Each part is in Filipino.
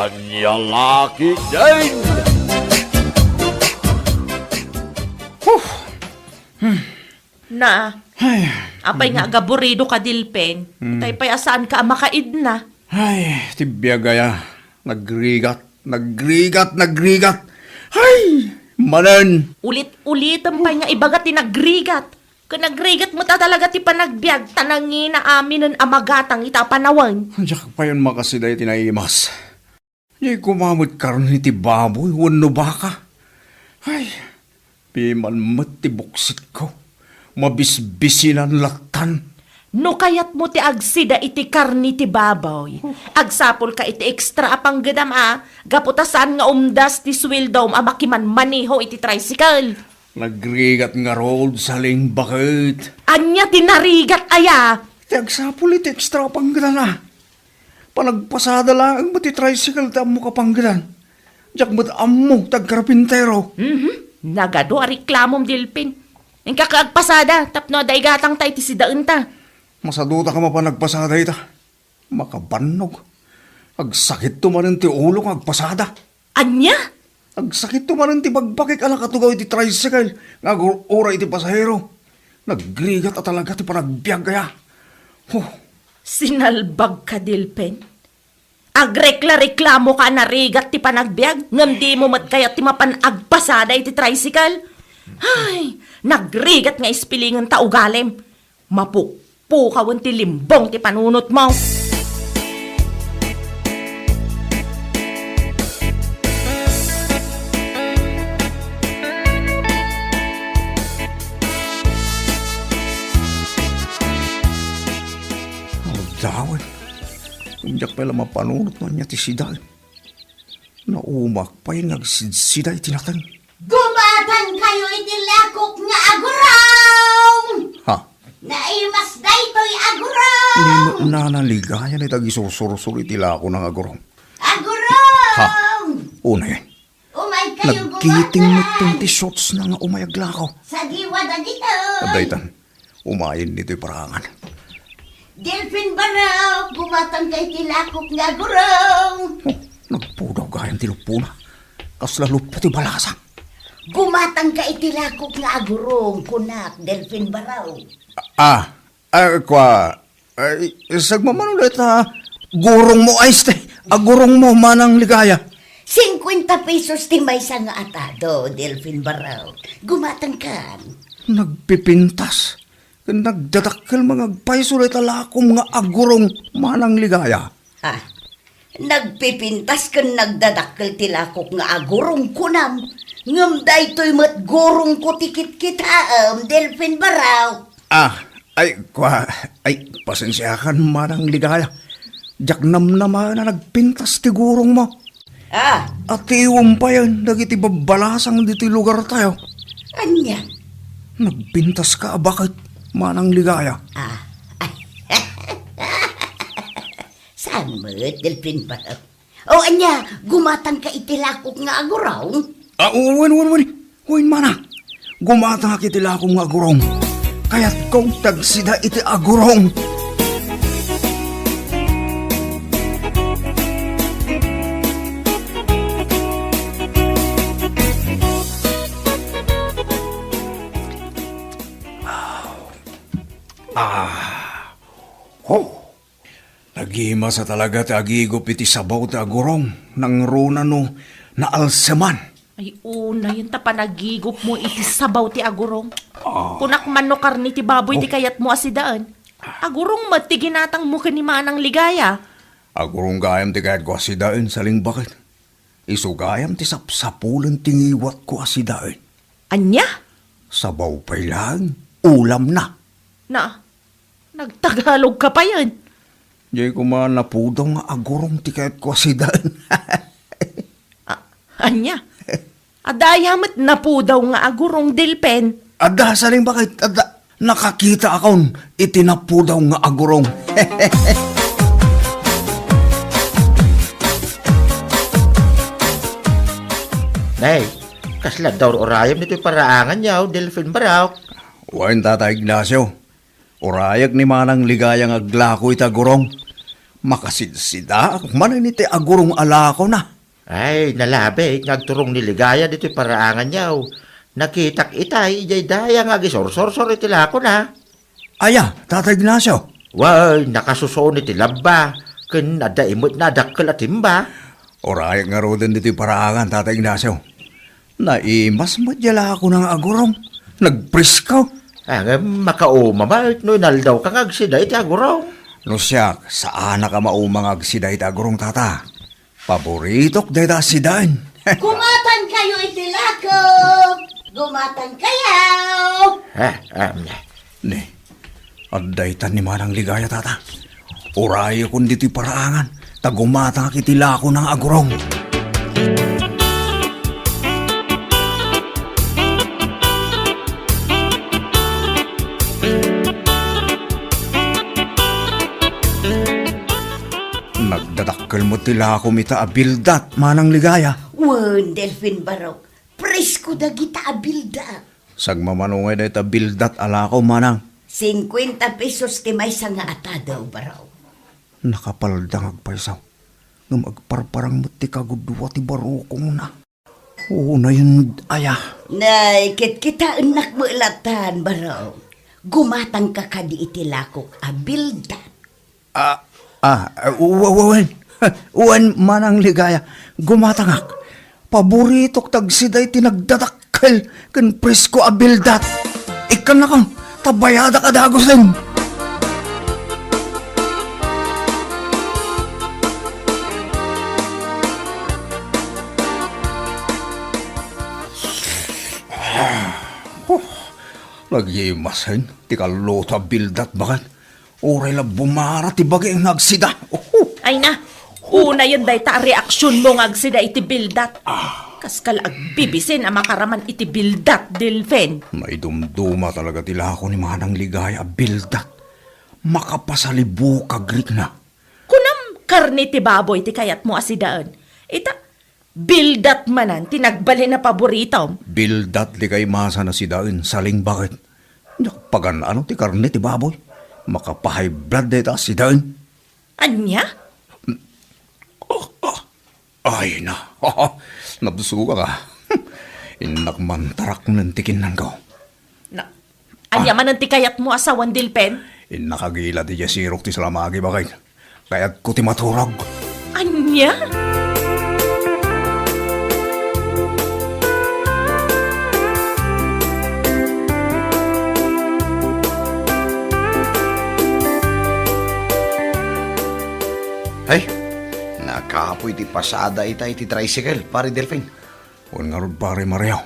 Kanyang laki din! Na, Ay, apay nga gaburido ka dilpen. Tay pay asaan ka makaid na. ay, tibya gaya. Nagrigat. Ay, manan. Ulit-ulit ang pay nga ibagat ti nagrigat. Kung nagrigat mo ta talaga ti panagbiag, tanangin na amin ng amagatang itapanawan. Diyak pa yun makasiday tinaimas. Di kumamot karni ti baboy, wano baka. Ay, piman matibuksit ko. Mabisbisinan latan. No kayat mo ti agsida iti karni ti baboy. Agsapol ka iti extra apang gadam gaputasan nga umdas ti sweldo amakiman maniho iti tricycle. Nagrigat nga road sa ling bakit. Anya tinarigat aya. Tiagsapul iti extra panggalan na. Panagpasada lang ang mati tricycle ta mo kapanggalan. Diyak mo't ammo tagkarpintero. Nagado a reklamom dilpin. Ang kakaagpasada, tapno day gatang tay ti sidaan ta. Masaduta ka mapanagpasada ita. Makabannog. Agsakit tumanin ti ulo ng agpasada. Anya? Agsakit tumanin ti pagpakik ala katugaw iti tricycle. Nga ora iti pasahero. Nagrigat at talaga ti panagbiag kaya. Sinalbag ka dilpin. Agrekla-reklamo ka na rigat ti panagbiag. Ngam di mo mat kaya ti mapanagpasada iti tricycle. Ay, nagrigat nga ispilingan ta ugalim. Mapukpukawan ti limbong ti panunot mo. Dawan. Kumjak pala mapanunot man niya ti siday. Naumak pa yung nagsidsiday tinatang. Gumatan kayo iti lakok nga agurong! Ha? Naimas daytoy agurong! Hindi nanaligayan ito isusurusuri tila ako ng agurong. Agurong! Ha? Una yan. Umay kayo Nagkiting mo gumatan! 20 shots na nga umayaglakaw. Sa diwa na dito! Abdaitan, umayin nito'y parangan. Delphin Baraw! Gumatan kayo iti lakok nga agurong! Nagpudaw gayang tilupuna. Kaslalo pati balasang. Gumatan ka iti lakok nga agurong, kunak, Delphin Baraw. Sagmamanulit ha. Gurong mo ay ste. Agurong mo manang ligaya. 50 pesos ti may nga atado, Delphin Baraw. Gumatan ka. Nagpipintas. Nagdadakkel mga agpaysulit alakom nga agurong manang ligaya. Ha? Nagpipintas kan nagdadakkel ti lakok nga agurong kunam. Ngam daytoy mat gurong ko tikit kita, Delphin Baraw. Pasensyakan manang ligaya. Jak namnama na nagpintas ti gurong mo. At iwang pa yan, nagitibabalasang diti lugar tayo. Anya? Nagpintas ka, bakit manang ligaya? Saan mo, Delphin Baraw? O anya, gumatan ka itilakok nga aguraw? Uwin mana. Gumata nga kitila akong agurong. Kaya't kong tagsida iti agurong. Nagima sa talaga ti agigop iti sabaw ti agurong. Nang runa no na alseman. Ay una yun ta panagigop mo iti sabaw ti agurong. Kunak manno karni ti baboy ti kayat mo asidaan. Agurong matiginatang mo ni manang ligaya. Agurong gayam ti kayat ko asidaan saling bakit. Isugayam ti sapsapulan tingiwat ko asidaan. Anya? Sabaw pa'y lang, ulam na. Nagtagalog ka pa yan. Diyan ko man napudong nga agurong ti kayat ko asidaan. Anya? Adayamat na po daw nga agurong dilpen. Ada, saling bakit? Ada, nakakita akong itinapu daw nga agurong. Nay, kasla daw orayam nito'y paraangan yaw, Delphin Baraw. Wain Tata Ignacio, orayag ni manang ligayang aglako ita gurong. Makasidsida, manan iti agurong ala ko na. Ay, nalabi, ngagturong niligaya dito'y paraangan yaw. Nakitak itay, ijay daya nga gisor-sor-sor iti lako na. Aya, Tatay Ignacio. Way, nakasusoon iti labba. Ken nadaimot na dakkel at timba. Oray nga ro din dito'y paraangan, Tatay Ignacio. Naimas madyala ako ng agurong. Nagpriskaw. Ang makaumamait no inaldaw kang agsida iti aguraw. No siya, saan na ka maumang agsida iti agurong tata? Paboritok dayta sidan. Kumatan kayo itilako! Gumatan kayo! Ne, addaytan ni Manang Ligaya tata. Orayo kung dito'y paraangan, tagumata nga kitila ko ng agurong. Nagdadakkel mo tila ko mita abildat, Manang Ligaya. Wan, Delfin Barok. Presko da kita abilda. Sagmamanungay na ita bildat ala ko, Manang. 50 pesos ti may nga ata daw, Baraw. Nakapaldang agpaisaw. Nga magparparang mati kagudwa ti barukong na. Oo na yun, aya. Nay, kita anak mo ilatan, Baraw. Gumatang ka kadi itilakok abilda. Uwan, Manang Ligaya, gumatangak. Paboritok tagsiday tinagdadakkel kan presko abildat. Ikan na kang tabayada ka dagosin. Nagyimasin, ti kalota abildat bakan. Oray la bumara ti bagay ang nagsida. Ay na, una yun day ta reaksyon mo nga agsida iti bildat. Kaskal agbibisin ang makaraman iti bildat, Delfen. May dumduma talaga tila ako ni Manang Ligaya bildat. Makapasalibu kagrik na. Kunam karni ti baboy ti kayat mo asidaan. Ita, bildat manan, tinagbali na paborito. Bildat di kay masa na si Dain, saling bakit? Pagan ano ti karne ti baboy? Makapahay blood deta si Dain. Anya? Ay na, nabsuga ka. Inakmantarak ng tikin ng ko. Na, anya manan ti kayat mo asawan, Delfen? Inakagila ti jasirok ti salamagi bakit? Kaya't ko ti maturag. Anya? Ay, nakapoy ti pasada itay ti tricycle, pare Delfin. Huwag nga rin pare Mario.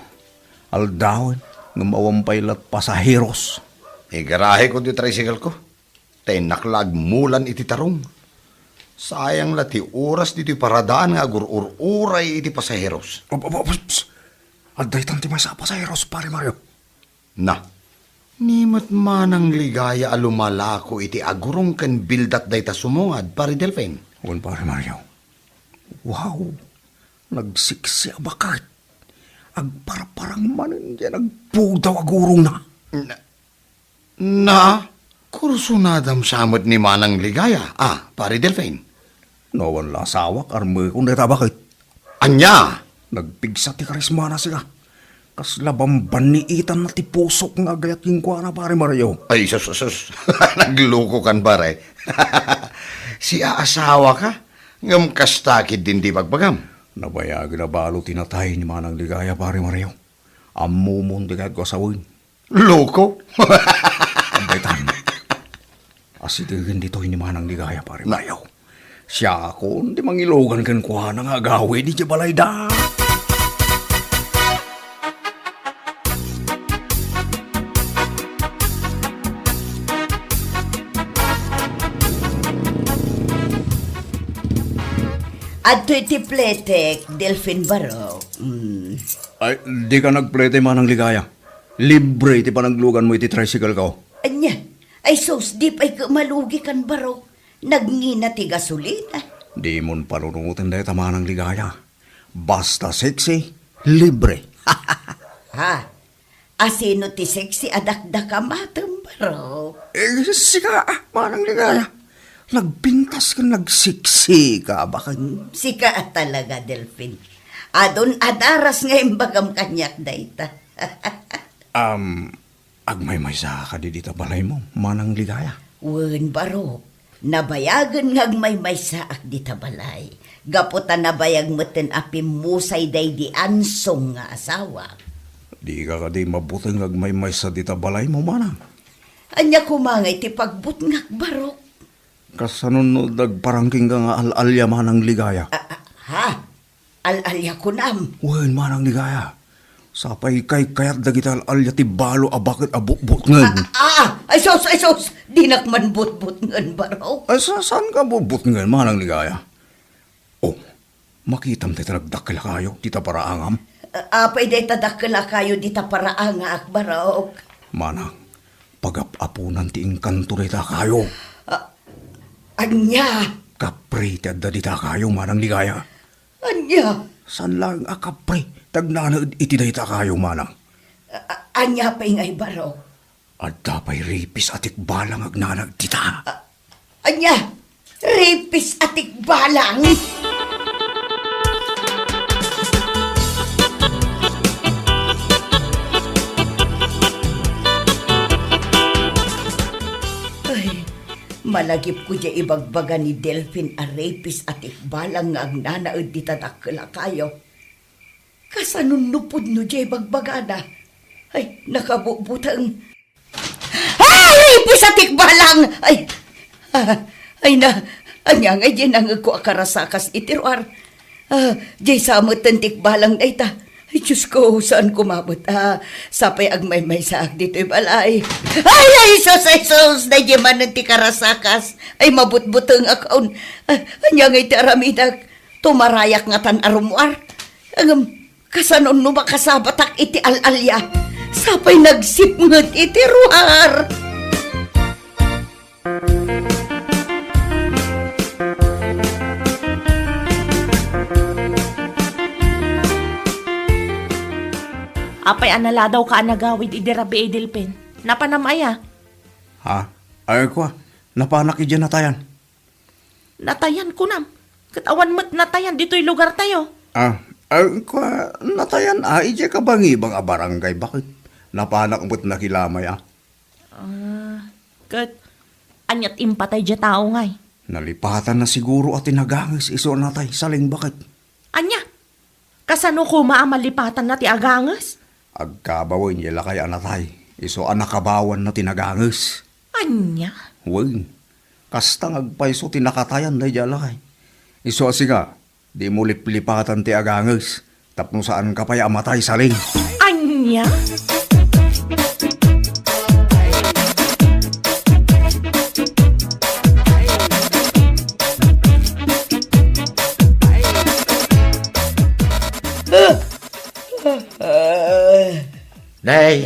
Aldawin, ng mawampaylat pasaheros. Garahe ko ti tricycle ko. Tay naklag mulan iti tarong. Sayang la ti oras dito paradaan nga gur-uray iti pasaheros. Aday tanti may sa pasaheros, pare Mario. Na, nimot manang ligaya alumalako iti agurong ken bildat day ta sumungad, pare Delfin. Huwag pare Mario. Wow, nagsiksi bakit. Agparparang manin yan, nagpudaw agurong na. Kursunadam samot ni manang ligaya, pare Delfin. Nawan lasawak, arme kung neta bakit. Anya! Nagpigsa ti karisma na sila. Kaslabang baniitan na ti pusok nga gayat yung kwa na pare Mario. Ay, sus. Nagloko kan pare. Si aasawa ka? Ngam kastakid din di pagbagam. Nabayag na balo tinatay ni Manang Ligaya pare Mario. Amumon di kahit ko asawin. Loko? Abay tan. Asitigin dito ni Manang Ligaya pare Mario. Siya ako, hindi mangilogan kan kwa nang agawi di balay da. Adto iti pletek, Delfin Barok. Ay, di ka nagplete Manang Ligaya. Libre iti panaglugan mo iti tricycle ko. Anya, ay sos, di pa'y malugi kan Barok. Nagngina ti gasolina. Di mon panunutin dahil Manang Ligaya. Basta sexy, libre. Ha? Asino ti sexy adakdaka matem Barok? Sika, Manang Ligaya. Nagpintas ka, nagsiksi ka, baka... Sika talaga, Delphin. Adon adaras nga imbagam kanyak dayta. Agmay-may sa ka di dita balay mo, manang ligaya. Wen baro, nabayagan ngagmay may saak di tabalay. Gaputan nabayag meten api musay day di ansong nga asawa. Di ka di mabuting agmay-may sa dita balay mo, manang. Anya kumangay ti pagbut ngak baro. Kasanunod parangking ka nga al-alya manang ligaya. Ha? Al-alya ko nam. Wen, manang ligaya. Sapay kay kayat dagita al-alya ti balo abakit abukbut ngen. Ay sos, di nakman but-but ngan baro. Ay, saan ka bubut ngen, manang ligaya? Oh, makitam tayo nagdakila kayo, tita paraangam. Apay day tadakala kayo di taparaang nga akbarok. Manang, pag-apunan ti inkanto dita kayo. Anya? Kapri ti adda dita kayo, manang ligaya. Anya? San lang kapri, tagnanad iti dita kayo, manang. Anya pa ingay baro. Adda pa'y ripis atik balang agnanag tita. Anya? Rapis atik balang? Ay, malagip ko dya ibagbaga ni Delphin a rapis atik balang nga ang nanaod di tadakla kayo. Kasanunupod no dya ibagbaga na. Ay, nakabubutang. Ay, rapis atik balang! Ay na, anya nga dyan ang ako akarasakas itiruar. Dyan sa matantik balang na ita. Ay, Diyos ko, saan kumabot? Sapay agmay-may saak dito balay. Ay, sos, na dyan man ti karasakas. Ay, mabut-butang akaon. Anya nga iti aramidak, tumarayak nga tan arumuar. Kasanon no makasabatak iti al-alya. Sapay nagsipngot iti ruar. Apay anala daw ka nagawid idirabi Delphin. Napanamaya. Ha? Ay ko, napanak idyan natayan. Natayan ko nam. Katawan mo't natayan dito'y lugar tayo. Ay ko, natayan idyan ka bang ibang barangay? Bakit? Napanak mo't nakilamay Kat, anyat impatay dya tao ngay. Nalipatan na siguro at tinagangis iso natay. Saling bakit? Anya? Kasano ko maamalipatan na ti agangas? Agkabawin yela kay anatay. Iso anakabawan na tinagangis. Anya? Wen, kastang agpaiso tinakatayan na yala kay. Iso asiga, di mo liplipatan ti agangis. Tapno saan ka pa'y amatay saling. Anya? Nay,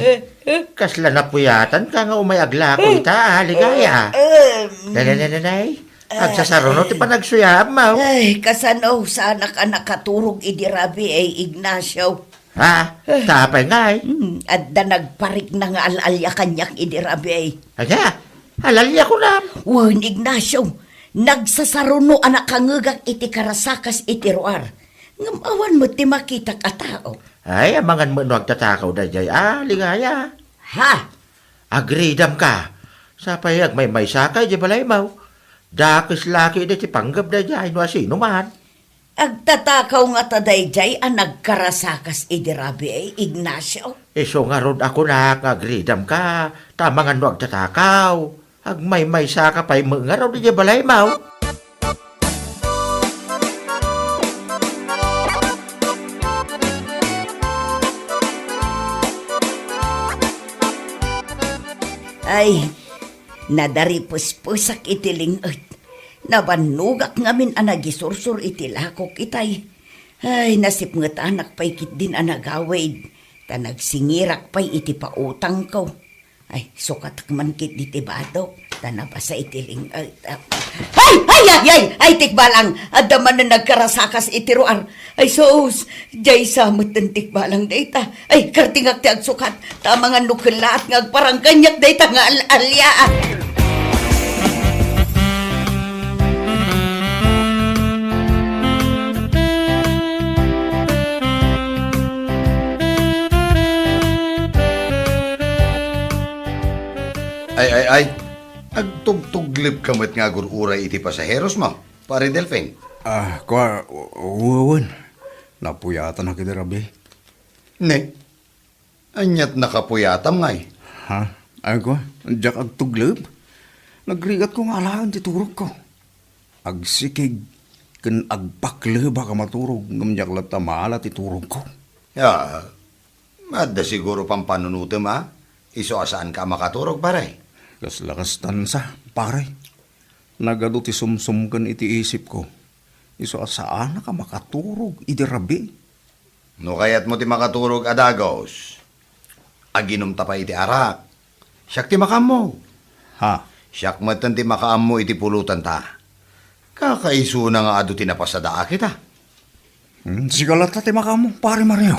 kasla na puyatan ka nga umayagla ko ita, ligaya. Nay, agsasaro no, ti pa nagsuyam, mau. Ay, kasano, sana ka nakaturog idirabi ay Ignacio. Ha? Tapay nga At da nagparik na nga al-alya kanyak idirabi ay. Aga, halalya ko na. Wan, Ignacio, nagsasaruno anak kangagak iti karasakas iti ruar. Ngamawan mo ti makita ka tao. Ay, amangan mo nagtatakaw da jay, ligaya. Ha? Agridam ka. Sa payag may sakay di balay mau. Dakis laki di ti panggap da jay, no sino man. Agtatakaw nga taday jay ang nagkarasakas idirabi ay Ignacio. Iso nga ron ako na, agridam ka. Tamangan no agtatakaw. Agmay saka pa'y mga raw di jay balay mau. Ay, nadaripus-pusak itilingit. Nabanugak ngamin anagisursur itilakok itay. Ay, nasipngat anak pa'y kit din anagawid. Tanagsingirak pa'y iti pautang ko. Ay, sukatak man kit ditibado. Tanabasa itiling... Ay, tikbalang! Adaman na nagkarasakas itiruar. Ay, sos, jay samot ng tikbalang data. Ay, kartingak ti agsukat. Tama nga nukilaat nga parang kanyak data nga al-alya. Ay. Agtugtuglip kamot nga agur-uray iti pasaheros mo, pare Delphine. Uwan. Napuyatan na kita, Rabi. Ne, anyat nakapuyatam ngay. Ha? Ay ko, andiyak agtuglib. Nagrigat ko nga alahan ti turog ko. Agsikig, kan agpakle baka maturog. Ngamyak lang tamala ti turog ko. Ya, madda siguro pang panunutim ha. Iso asaan ka makaturog pare. Kas lakas tansa, pare. Nagado ti sumsum kan iti isip ko. Iso asaan ka makaturog, iti Rabi. No kayat mo ti makaturog adagos. Aginom ta pa iti arak. Siyak ti makam mo. Ha? Siyak matan ti makaam mo iti pulutan ta. Kakaiso na nga ado tinapasada kita. Sigalat na ti makamo, pare Mario.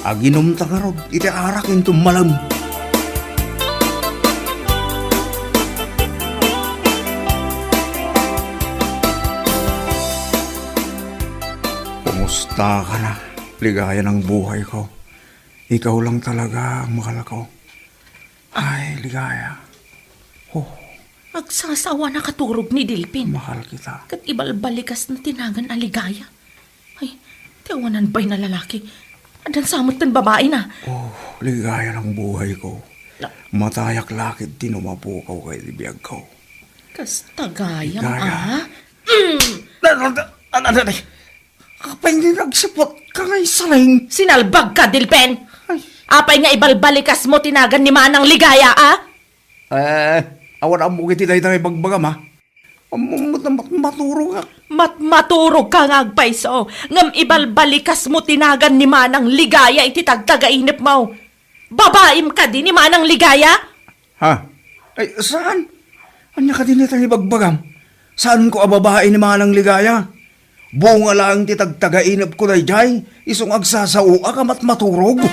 Aginom ta nga rod, iti arak into malam. Kumusta ka na? Ligaya ng buhay ko. Ikaw lang talaga ang mahal ko. Ay, ligaya. Oh, Agsasawa na katurog ni Dilpin. mahal kita. Kat ibalbalikas na tinagan aligaya. Ay, tiyawanan ba'y na lalaki? Adan samot ng babae na. Oh, ligaya ng buhay ko. Matayak lakit tinumapukaw kay libiyag ko. Kas tagayang Ligaya. ah. Kapag hindi nagsipot ka ngay saling. Sinalbag ka, Dilpen! Apay nga ibalbalikas mo tinagan ni Manang Ligaya, ah? Awan ang bukit itay tayo bagbagam, ha? Maturo ka. Maturog ka nga agpaiso. Ngam ibalbalikas mo tinagan ni Manang Ligaya iti tagtagainip mo. Babaim ka din ni Manang Ligaya? Ha? Ay, saan? Anya ka din itay bagbagam? Saan ko ababae ni Manang Ligaya? Bunga lang ti tagtagainip ko day jay. Isong agsasaua ka maturog.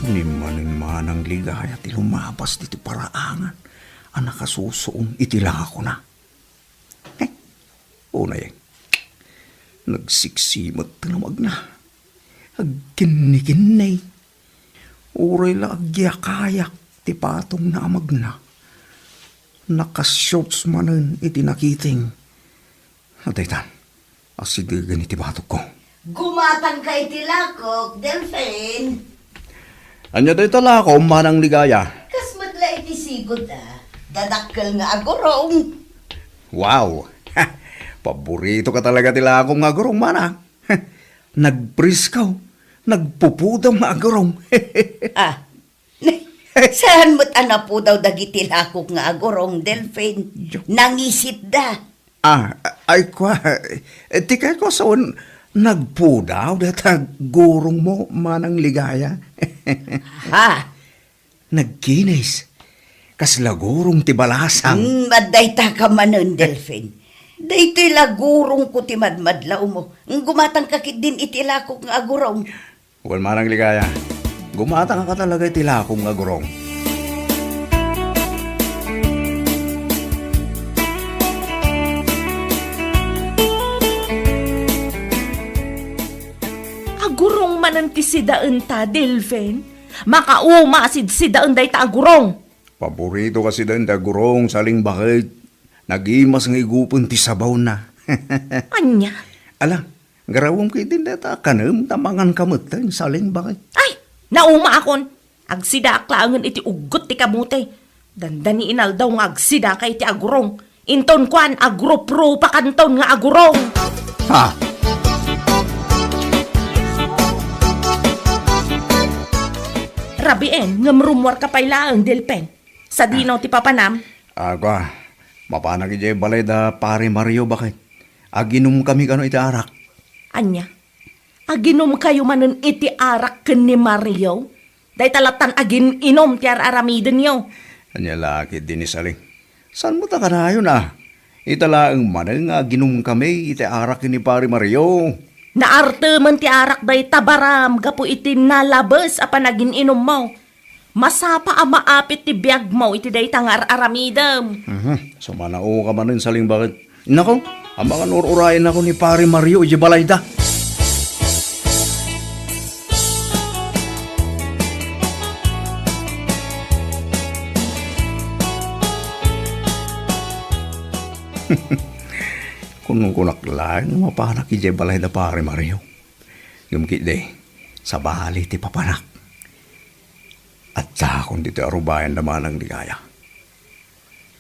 Ni manang ligaya ti lumabas dito paraangan. Ang nakasusoong itila ko na. Una yan. Nagsiksimot tinamag na. Agkinikinay. Uray la agyakayak ti patong na amag na. Nakasyots manen iti nakiting. Ataytan, asigagan iti batok ko. Gumatang ka iti lakok, Delphine. Anya day tala ko, manang ligaya. Kas madla iti sigod dadakkel nga agorong. Wow! Paborito ka talaga tila akong agurong mana. Nagpriskaw. Nagpupudam nga agurong. Saan mo't po daw dagiti lakok nga agorong, Delphine? Nangisit da. Ay kwa. Tika ko sa nagpudaw datag gurong mo manang ligaya. Ha? Nagkinis. Kasla gurong ti balasang. Madayta ka manon, Delphine. Dayto'y lagurong ko ti madmadlaw mo. Gumatang kakit din iti lakok nga agurong. Well, manang ligaya. Gumatang ka talaga iti lakong nga gurong. Agurong manan ti sidaan ta, Delphine. Makaumasid sidaan day ta agurong. Paborito kasi din da gurong saling bakit. Nagimas ng igupon ti sabaw na. Anya? Alam, garawang kayo din data kanam tamangan kamutan saling bakit. Ay, nauma akon. Agsida aklangan iti ugot ti kamute. Dandani inal daw nga agsida kay ti agurong. Inton kwan agropro pa kanton nga agurong. Ha? Rabien, ngamrumwar ka pailaang, Delpen. Sa dinaw ti papanam. Agwa, mapanag ijay balay da pare Mario bakit? Aginom kami kano iti arak. Anya, aginom kayo manen iti arak ken ni Mario? Day talatan agin inom ti aramiden yo. Anya laki din saling. Saan mo ta kanayon Italaang manang aginom kami iti arak ni pare Mario. Naarte man ti arak day tabaram gapo iti nalabes apan agin inom mo. Masapa a maapit ti biag mo iti day tangar aramidem. So manao ka manin saling bakit? Nako, Ang mga nururayan ako ni Pare Mario iti balayda. Kunong kunaklaan, mapanak iti balayda Pare Mario. Gumkit de, sa bali ti papanak. At sakon dito arubayan naman ang ligaya.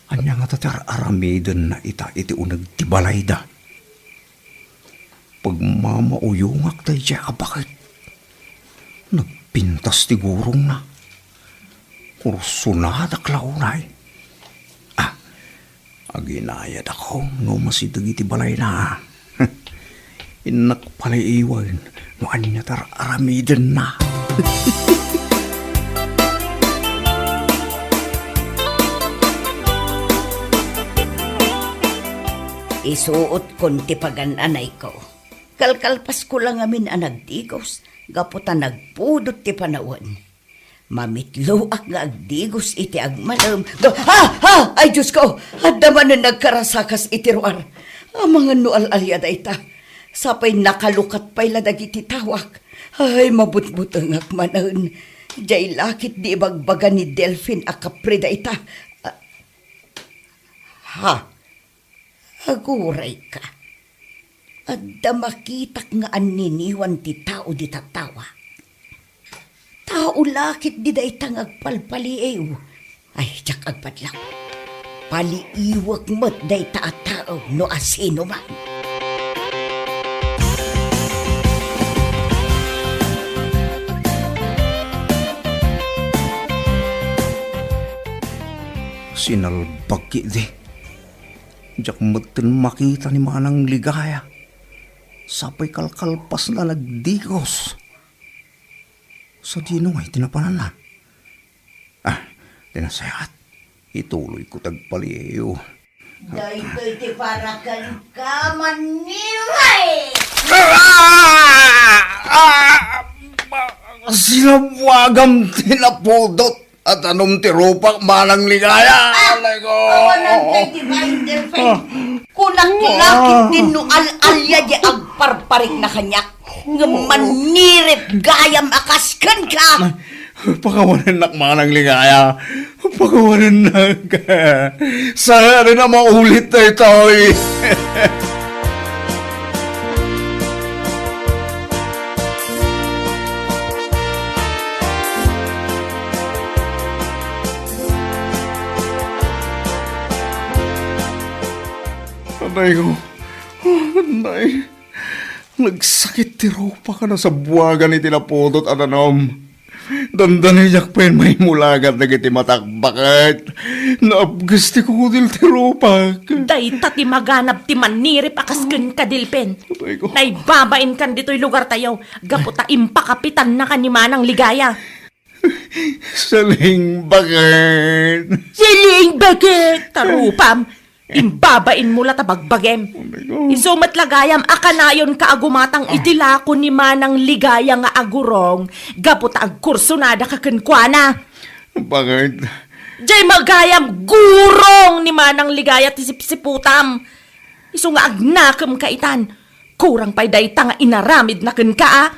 Anya nga tatar aramidon na ita iti unag ti balayda. Pagmamauyungak tayo siya, bakit? Nagpintas ti gurong na. Kursunada klaunay. Aginayad ako, no masidag iti balay na. Inak pala iwan, no anya tar aramidon na. Isuot kon ti pagananay ko. Kalkalpas ko lang amin ang nagdigos, gaputa nagpudot ti panawan. Mamitloak nga agdigos iti agmalam. Ay Diyos ko! Adaman na nagkarasakas iti ruar. Ang mga nual-alya da ita. Sapay nakalukat pa'y ladag iti tawak. Ay mabutbutang agmanan. Diyay lakit di ibagbaga ni Delphine akapre da ita. Aguray ka. Adda makitak nga aniniwan ti tao di tatawa. Tao lakit di da itang agpalpaliew. Ay, jak agpadlaw. Paliiwag mo't da ita at tao no asino man. Sinalbag di. Jak matin makita ni manang ligaya. Sapay kalkalpas na nagdigos. Sa dino ay tinapanan na. Tinasayat. Ituloy ko tagpaliyo. Dahil ti para ka manilay! Sinabwagam tinapudot at anong tirupak manang ligaya. Alay ko. Awanan kay ti Delphine. Kunang kilakit din no al-alya di agparparik na kanyak. Nga manirip gayam akaskan ka. Pakawanan nak manang ligaya. Pakawanan nak. Sana rin na maulit na ito eh. Anay ko. Anay. Nagsakit ti ropa ka na sa buwagan ni tinapudot at anom. Dandanay yak pa may mulagat na kiti matakbakat. Naabgasti ko dil ti ropa. Day ti maganap ti manirip akasken ka Dilpen. Anay ko. Naibabain kan dito'y lugar tayo. Gaputa impakapitan na ka ni manang ligaya. Saling bakit. Siling bagit! Tarupam! Imbabain mula tabagbagem. Isumat lagayam akanayon kaagumatang itilako ni manang ligaya nga agurong. Gaputa agkursunada kakenkwana. Bakit? Jay magayam gurong ni manang ligaya ti sipsiputam. Isu nga agnakam kaitan. Kurang pa'y dayta nga inaramid na ken ka.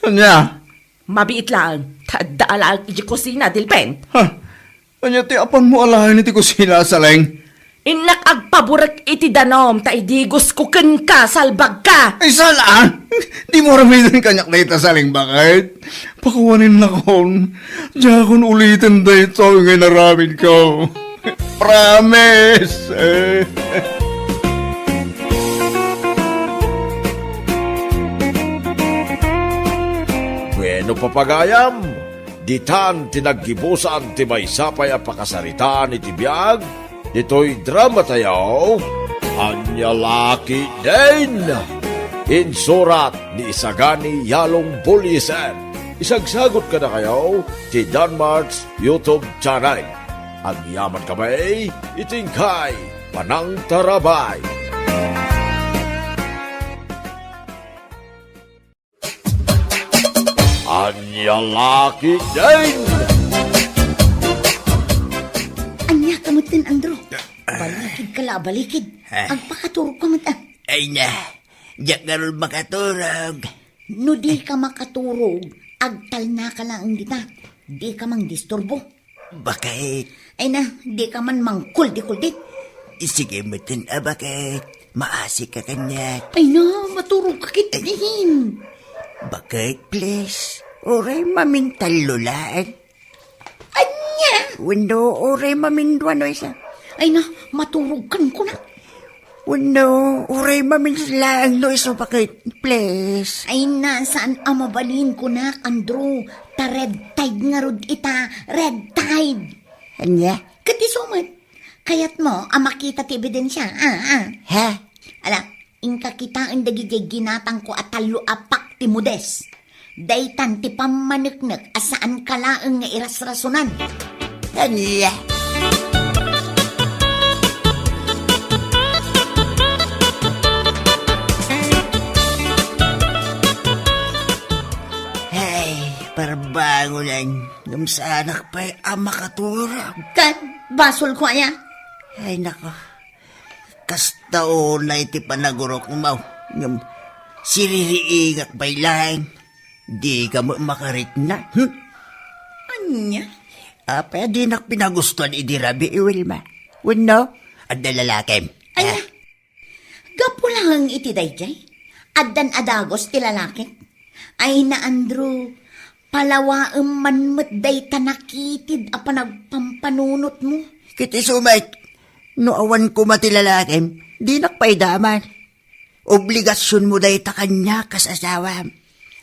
Anya? Mabiit lang. Taddaala iti kusina, Dilpen. Anya ti apan mo alahin iti kusina saleng? Inak agpaburak iti danom, taidigos ko ken ka, salbag ka. Ay sala! Di mo ramidan kanyak na ita saling bakit? Pakawanin na kon. Diya kon ulitin da ito yung naramid ko. Promise! Bueno papagayam, ditan tinaggibusan ti may sapay a pakasaritaan iti biyag, ito'y drama tayo, Anya Laki din. Insurat ni Isagani Yalong Buliser. Isagsagot ka na kayo ti Danmarks YouTube channel. Ang yaman kamay, itingkay, Panang Tarabay. Anya Laki din. Anya kamutin, Andrew. Balikid ka la, balikid. Ang pakaturog ka man. Ay na, diyak karol makaturog. No di ka makaturog, agtal na ka lang kita. Di ka mang disturbo. Bakit? Ay na, di ka man mang kuldi-kuldi. Sige mo din, bakit? Maasi ka kanyak. Ay na, maturog ka kitdihin. Bakit, please? Oray mamintalulaan. Anya! Wano, oray maminduan o isa. Ay na, maturog kan ko na. Wano, oray mamintalulaan no isa. Bakit, please? Ay na, saan ang mabalin ko na, Andrew? Ta red tide nga rod ita, red tide. Anya? Katisumat. Kayat mo, ang makita ti ebidensya. Ha? Ala, ingka kita ang dagigay ginatang ko at talo apak ti mudes. Daytan ti pamaneknek asaan kalaang nga iras-rasunan. Anya? Ay, parbangunan. Ngam sa anak pa'y makaturog. Kan, basol ko aya. Ay, nako. Kastao na iti panagurok mo. Ngam, siririingak pa'y lain. Di ka mo makarit na. Anya? Pwede nak pinagustuhan idirabi, Wilma. Wano? At dalalakim. Anya? Gapo lang iti dayjay. Addan adagos ti lalaki. Ay na, Andrew, palawaem man met day tanakitid a panagpampanunot mo. Kiti sumait, no awan ko matilalakim, di nakpaidaman. Obligasyon mo day ta kanya kasasawam.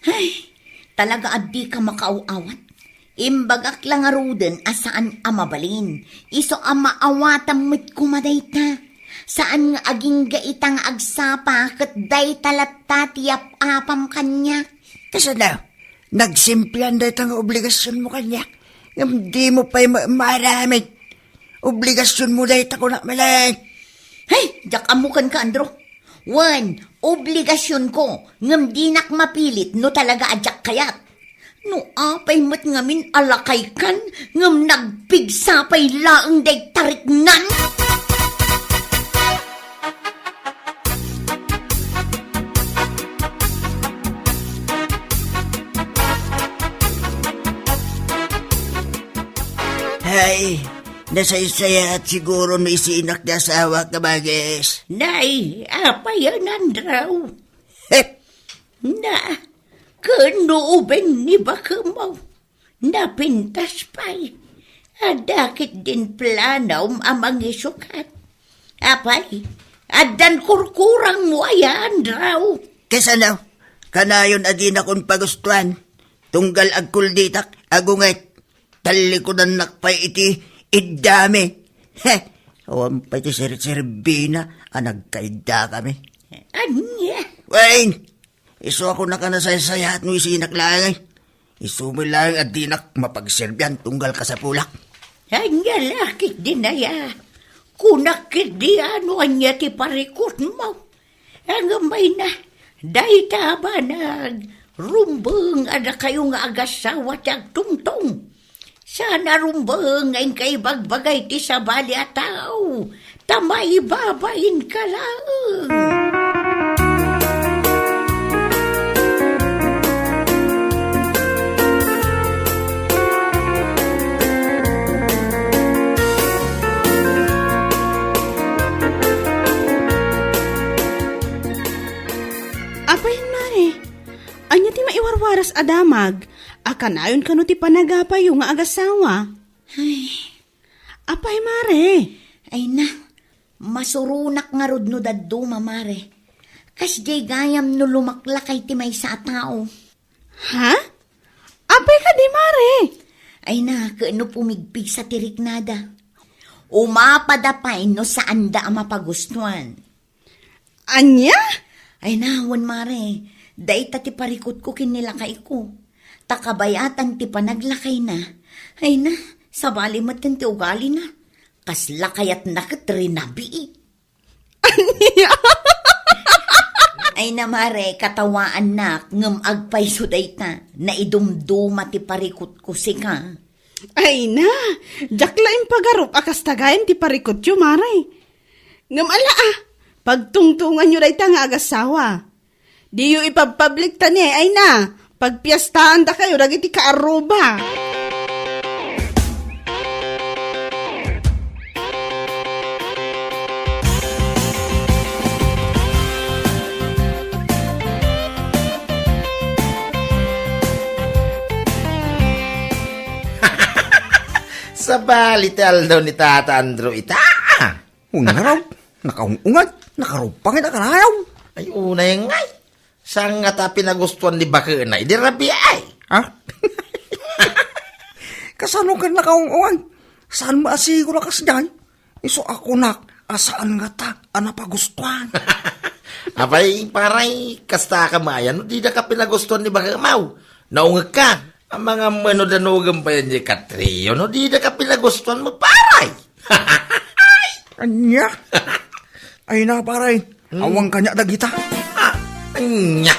Ay, talaga addi ka makauawat. Imbagak lang aruden asaan amabalin. Iso amaawatan met kumaday ta. Saan nga aging gaitang agsapa kat day talatta tiyap apam kanya. Kasi na, nagsimplan day tang obligasyon mo kanya. Ngam di mo pa'y maramit. Obligasyon mo day ta ko na malay. Hey, jak amukan ka, Andro. One, obligasyon ko. Ngam di nak mapilit no talaga adyak kayat. No apay mat ngamin alakay kan. Ngam nagpigsapay laang day tariknan. Ay, nasaysaya at siguro no isinak na asawa ka bagis. Nay, apayan andraw. Heh, Na, kanuuben ni Bakamaw. Napintas pa'y. Adakit din planaw amang isukat. Apay, adan kurkurang mo ayan raw. kasanaw, kanayon adin akong pagustuhan. Tunggal agkulditak, agungay. Talikudan nakpay iti idami. Heh, awan pa iti sirbina, nagkaida kami. Anya? Wayne, iso ako nakanasaysaya at no isinak lang. Isumil lang at dinak mapagserbyan tunggal ka sa pulak. Anya lakit din na ya. Kunakit di ano anya ti parikot mo. Ang may na, dahi taba nag rumbeng ada kayo nga agasawa tiyag tungtong. Sana rumbeng ngayon kay bagbagay ti sa bali at tao. Tamay babain ka lang. Apay mare, anya ti maiwarwaras adamag, akanayon kano ti panagapay yung nga agasawa. Ay, Apay mare, ay na, masurunak nga rod no daddo mamare. Kas jay gayam no lumaklakay ti may sa tao. ha? Apay ka di mare. Ay na, kaano pumigpig sa tiriknada. Umapadapay no saan da ang mapagustuhan. Anya? Ay na, wan mare, day ta ti parikot ko kinilakay ko. Takabayatan ti panaglakay na. Ay na, sabali matan ti ugali na. Kas lakayat nakatrinabi. Ay na mare, katawaan na, ngam agpay suday ta, na idumduma ti parikot ko sika. Ay na, jakla yung pagarup akas tagayan ti parikot yu mare. Ngam ala Pagtungtungan nyo day nga agasawa. Di yu ipagpublic tani, ay na. Pagpiyastaan ta kayo, dagiti kaaruba. Sa balital daw ni Tata Andrew ita. Una raw, nakaungungad, nakarupangin na kanayaw. Ay, una yung ngay. Saan nga ta pinagustuhan ni Bakuna? Di rabi ay. Ha? Kasano ka nakaungungad? Saan maasiguro kas dyan? Iso ako nak, asaan nga ta, anapagustuhan. Abay, paray, kasta ka mayan, di na ka pinagustuhan ni Bakamaw. Naungag ka. Ang mga manodanugan pa yan ni Katrio, no? Di na ka pinagustuhan mo, paray. Anya? Ay na paray, awang kanya dagita. Anya.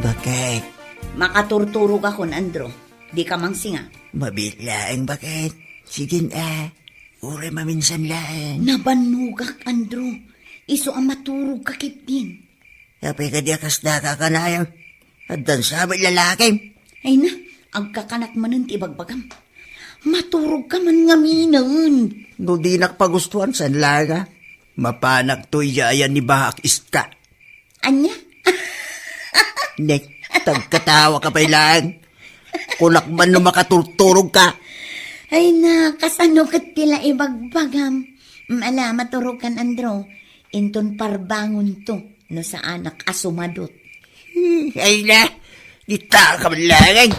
Bakit? Makaturturog ako, Andro. Di ka mangsinga. Mabilaang bakit? Sige na. Ure maminsan lang. Nabanugak, Andro. Iso ang maturog kakit din. Kapay ka diya kas nakakanayang. At dan sa may lalaki. Ay na, ang kakanak manan tibagbagam. Maturog ka man nga minan. No di nakpagustuhan san laga. Mapanak to'y yayan ni Bahak Iska. Anya? Nek, tagkatawa ka pa lang. Kunak man no makaturturog ka. Ay na, kasano kat tila ibagbagam. Ala, maturog kan, Andro. Inton parbangon to, no sa anak asumadot. Ay na, dita ka man lang.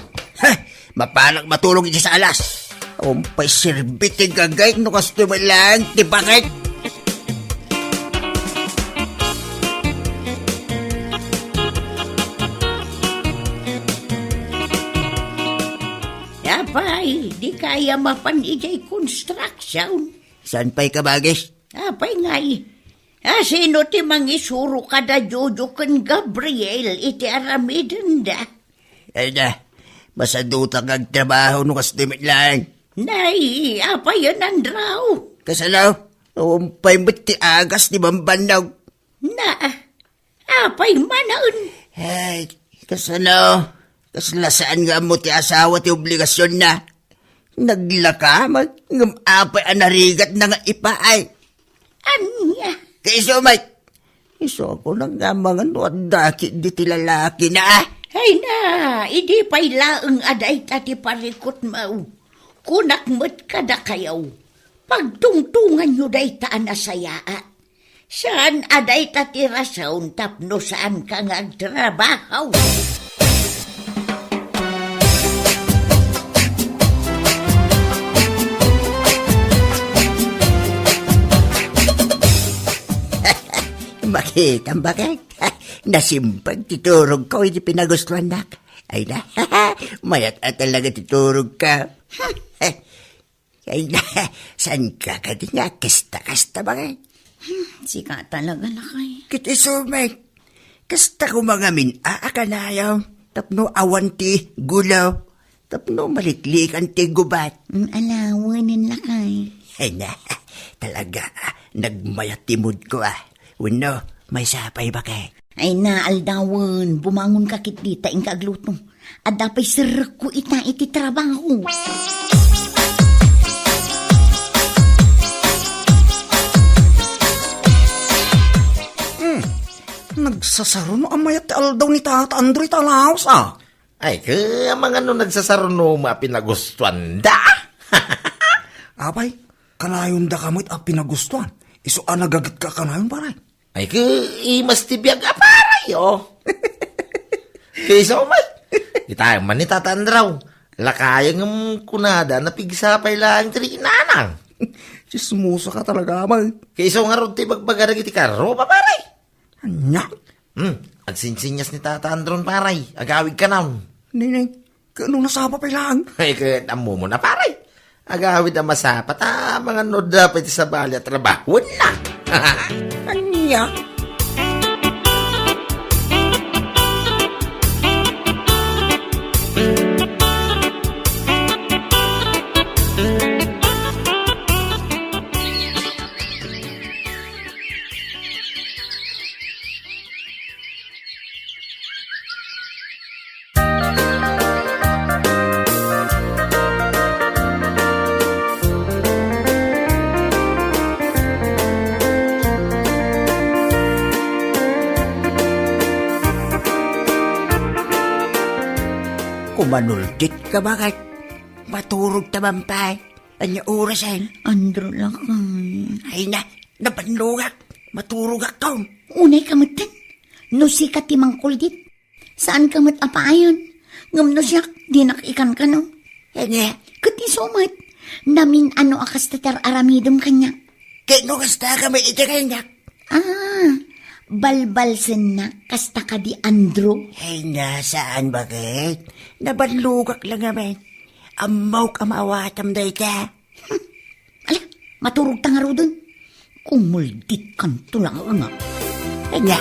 Mapanak matulog iti sa alas. Umpay sirbitin kagay no kasto man lang. Di bakit? Apay, di kaya mapanijay construction. San pa'y kabagis? Apay ngay. Sino ti mangisuro kada Jojo kan Gabriel iti aramidan da? Ay na, masaduta kag trabaho no kasto man lang. Nay, apay yan andraw. Kasalaw, umpay mo't ti agas ni Bambanaw. Na, apay manan. Ay, kasalaw, kaslasaan nga mo ti asawa ti obligasyon na. Naglakamag, ngam apay anarigat na nga ipaay. Anya? Kaiso, Mike, iso ako nang gamangan no at dakit di ti lalaki na Ay na, idi pa'y laeng aday tati parikot mau. Kunak mo't kada kayaw. Pagtungtungan nyo day taan asayaa. Saan aday tati rasaon tapno saan ka nga agtrabahaw? Bakit ang bakit? Nasimpag titurog ko, hindi pinagustuhan nak. Ay na, mayat at talaga titurog ka. Ay na, saan ka ka din nga? Kasta-kasta bakit? Sika talaga na kay. Kiti sumay, kasta ko mga min-aakanayaw, tapno awanti gulaw, tapno malitlikan ti gubat. Alawanin na kay. Ay na, talaga, nagmayatimod ko Uno, may sapay ba kay? Ay na, aldawan, bumangon ka kit dita ing kaagluto. At dapay sirak ko ita iti trabaho. Nagsasaro no amayat ti aldaw ni Tata Andrew talaos Ay, kaya mga no nagsasarunong pinagustuhan da. Apay, kanayon da kamit pinagustuhan. Iso nagagit ka kanayon paray. Ay, imas tibiyag aparay, oh. Kaysa umay. Itayang man ni Tata Andraw. Lakayang kunada na pigsapay lang tiri inanang. Sismusa ka talaga, amay. Kaysa nga ron tibagbagarag iti karo, paparay. Anya? Agsinsinyas ni Tata Andron, paray. Agawig ka nam. Ninay, kanong nasapa pa lang. Ay, kaya mo na, paray. Agawid na masapat, mga no dapat sa bali at trabaho na. Anya? Kumanultit ka bakit? Maturog tamampay. Anya orasan? Andro lakay. Ay na, napanlugak. Maturog ako. Unay kamatan. No si katimang kuldit. Saan kamat apayon? Ngam no siyak, di nakikan ka no. Anya, Kati sumat. Namin ano akas tatar aramidom kanya. kino kasta kami itakanyak. Balbalsen na kasta ka di Andro. Ay nasaan bakit? Nabanlugak lang naman. Amaw kamawatam day ka. Ala, maturog ta nga ro dun. Kumuldit kan tulang nga. Anya,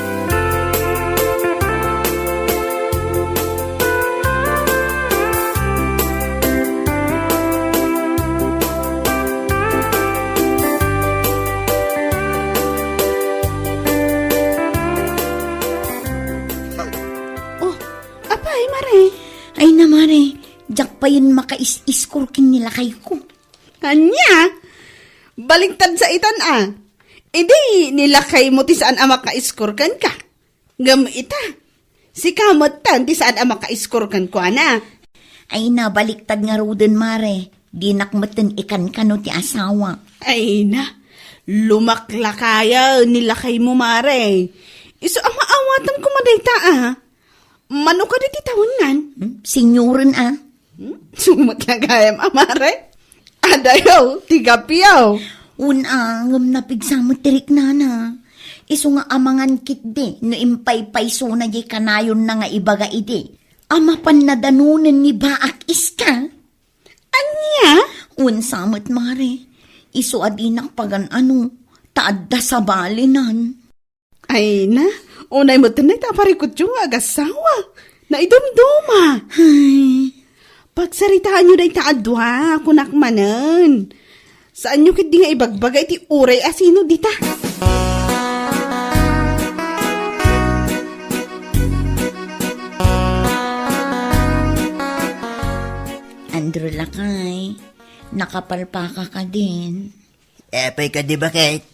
Oh, apay, Mare. Ay namare, jak pa yun makais-iskor kin nila kay ko. Anya? Balingtad sa itan Idi, nilakay mo ti saan ang maka-score ka. Ngam ita. Si kamot tan ti saan ang maka-score ko ana. Ay nabaliktad nga ro dun mare, di nakmatan ikan kano ti asawa. Ay na, lumaklakaya nilakay mo, Mare. Iso ang maawatan ko madayta Mano ka di titawanan? Senyorin Sumatlagayam, Mare. Adayaw, tigapiyaw. Unangam na pigsamo tirik nana. Iso nga amangan kit di, no impay-pay so na di kanayon na nga ibaga iti. Ama pan na danunan ni baak iska. Anya? Unsamot mare, iso adinak pagan ano, taadda sa balinan. Ay na, unay mo tanay taparikot yung agasawa. Na idumduma. Ay, Pagsaritaan nyo day taadwa, kunakmanan. Saan nyo kit di nga ibagbaga iti uray asino dita? Andrew lakay, nakapalpaka ka din. epay ka di bakit?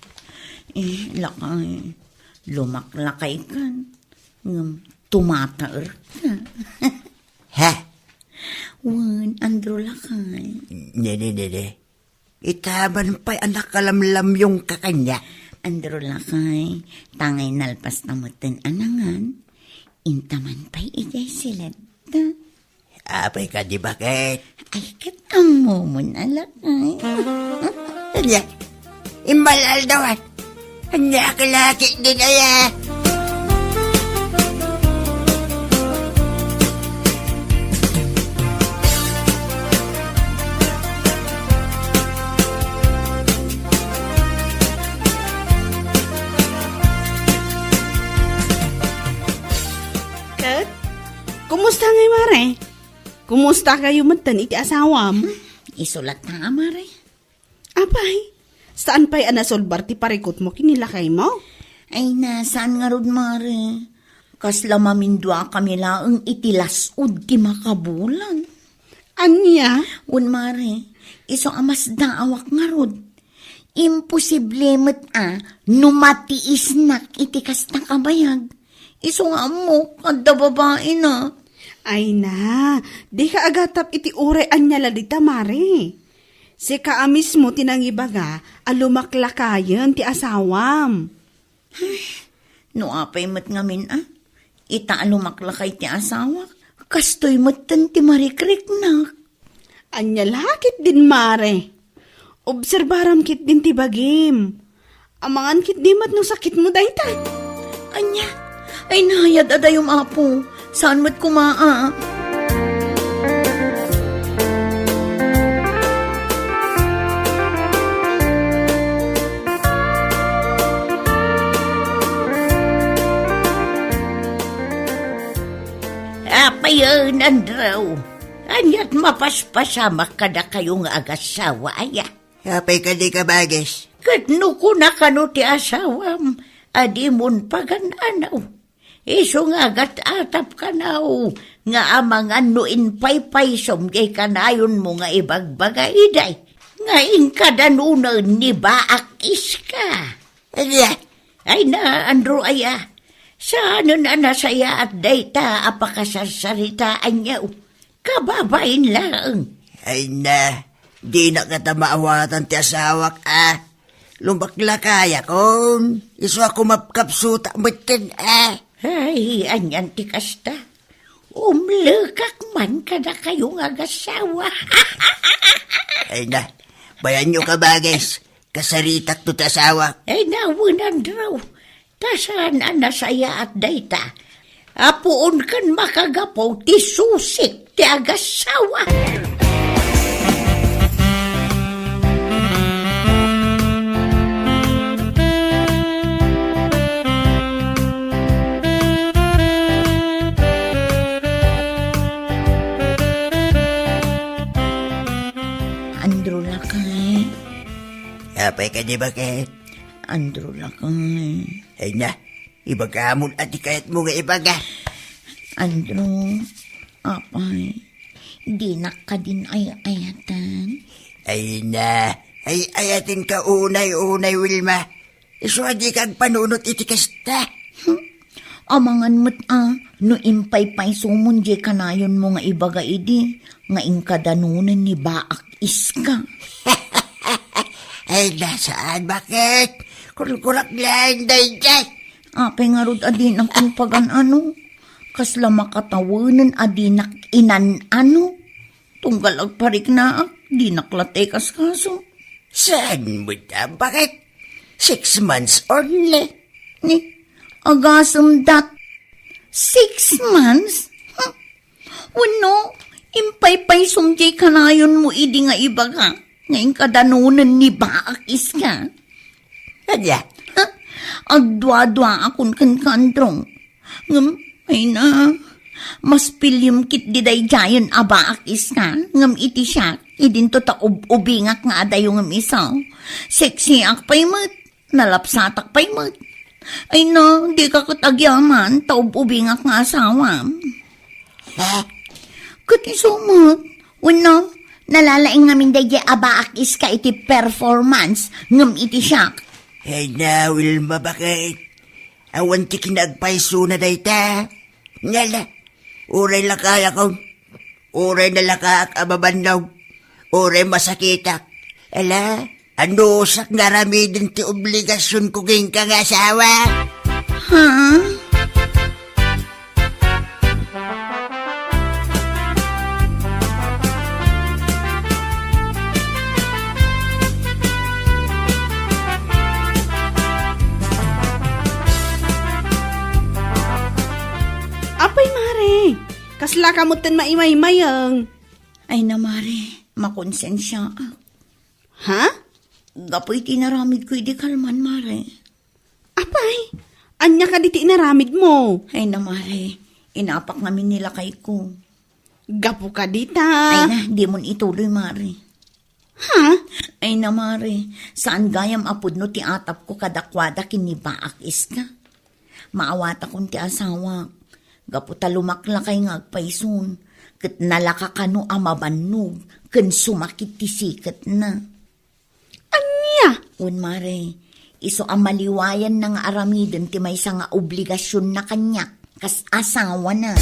Lakay, lumaklakay ka. Tumataer ka. Ha? Andrew lakay. Nene. Itaban pa'y anak kalamlam yung kakanya. Andrew lakay, tangay nalpas na mutin anangan. Intaman pa'y ijay silad. Apay ka di bakit? Ay, katang mo mo na lakay. Anya, imbalal dawan. Anya kalaki din aya. Kumusta ngay, Mare? Kumusta kayo matan iti asawam? Isulat na nga, mare. Apay, saan pa'y anasolbar ti parikot mo kinilakay mo? Ay, nasaan nga rod, mare? Kasla mamindwa kami laang itilasod ti makabulan. Anya? Mare, iso amas daawak nga rod. Imposible met numatiis nak iti kasta kabayag. Iso nga mo, kada babae na. Ay na, di ka agatap iti uray anya ladita, Mare. Si ka mismo tinangibaga, alumaklakayan ti asawam. No apay mat ngamin ita alumaklakay ti asawa. Kastoy matan ti marikrik na. Anya lakit din, Mare. Obserbaram kit din ti bagim. Amangan kit di mat no sakit mo dayta. Anya, ay nahayad adayom apo. Saan mat kumaa? Winandraw. Anyat mapaspasamak kada kayong agasawa, aya. Apay ka di ka bagis. Katno ko na kano ti asawam, adi mon pagananaw. Iso nga gat atap kanaw, nga amangan no inpaypay somgay kanayon mo nga ibagbagaiday. Nga inkadanunan ni baak iska. Anya, Ay na, Andrew aya. Saan na nasaya at dayta apakasasaritaan niya? Kababain lang. ay na, di na kita maawatan ti asawak Lumbakla kaya kon, iso ako mapkapsuta mutin Ay, anyan ti kasta. Umlekak man ka na kayong agasawa. Ay na, bayan nyo ka bagis, kasaritak to ti asawak. Ay nawunan draw. Tasan ang nasaya at dayta. Apuon kan makagapaw ti susik ti agasawa. Andrew lakay. Apay ka di bakit? Andrew lakay. Ay na, ibagamon at ikayat mo nga ibaga. Andrew, apay, di na ka din ay-ayatan. Ay na, ay ayatin ka unay-unay, Wilma. Iso di kag panunot iti kasta. Amangan mo't no impay-pay sumunje kanayon mo nga ibaga idi, nga inkadanunan ni baak iska. Ay nasaan, bakit? Kulkulak lang, dayjay. Apay nga rod adin ang kung pagan-ano, kasla makatawanan adinak inan-ano. Tunggal agparik na di naklate kas kaso. Saan mo na, bakit? 6 months only. Ni, agasam dat 6 months? Wano, impay-pay sumjay kanayon mo idi nga ibaga, ngayon kadanunan ni baak iska. Anya? Agdwa-dwa akon kan kandrong. Ngam, ay na, mas pilyum kit di day jayon abaak iska. Ngam iti siya, idin to ta ubingak nga adayo ngam isa. Sexy ak pay mat, nalapsatak pay mat. Ay na, di ka katagyaman, ta ubingak nga asawa. Kat iso mat, wano, nalalaing ngamin day abaak iska iti performance, ngam iti siya. Ay na, Wilma, bakit? Awan ti kinagpaiso na dayta. Ngala, uray lakaya ko. Uray na lakaak ababanlaw. Uray masakitak. Ala, ano sak narami din ti obligasyon ko ging kang asawa? Ha? Apay, Mare. Kasla ka mo tin maimay-mayang. Ay na, Mare, makonsensya ak. Ha? Gapoy tinaramid ko di kalman, Mare. Apay, anya ka diti naramid mo. Ay na, Mare, inapak namin nila kay ko. Gapo ka dita. Ay na, di mon ituloy, Mare. Ha? Ay na, Mare, saan gayam apod no ti atap ko kadakwada kinibaak iska? Maawata kong ti asawa. Gaputa lumaklakay nga agpaisun. Kat nalakakano amabanog. Kan sumakit ti sikat na. Anya? Un, Mare, iso ang maliwayan ng aramiden ti may nga obligasyon na kanya. Kas asawa na.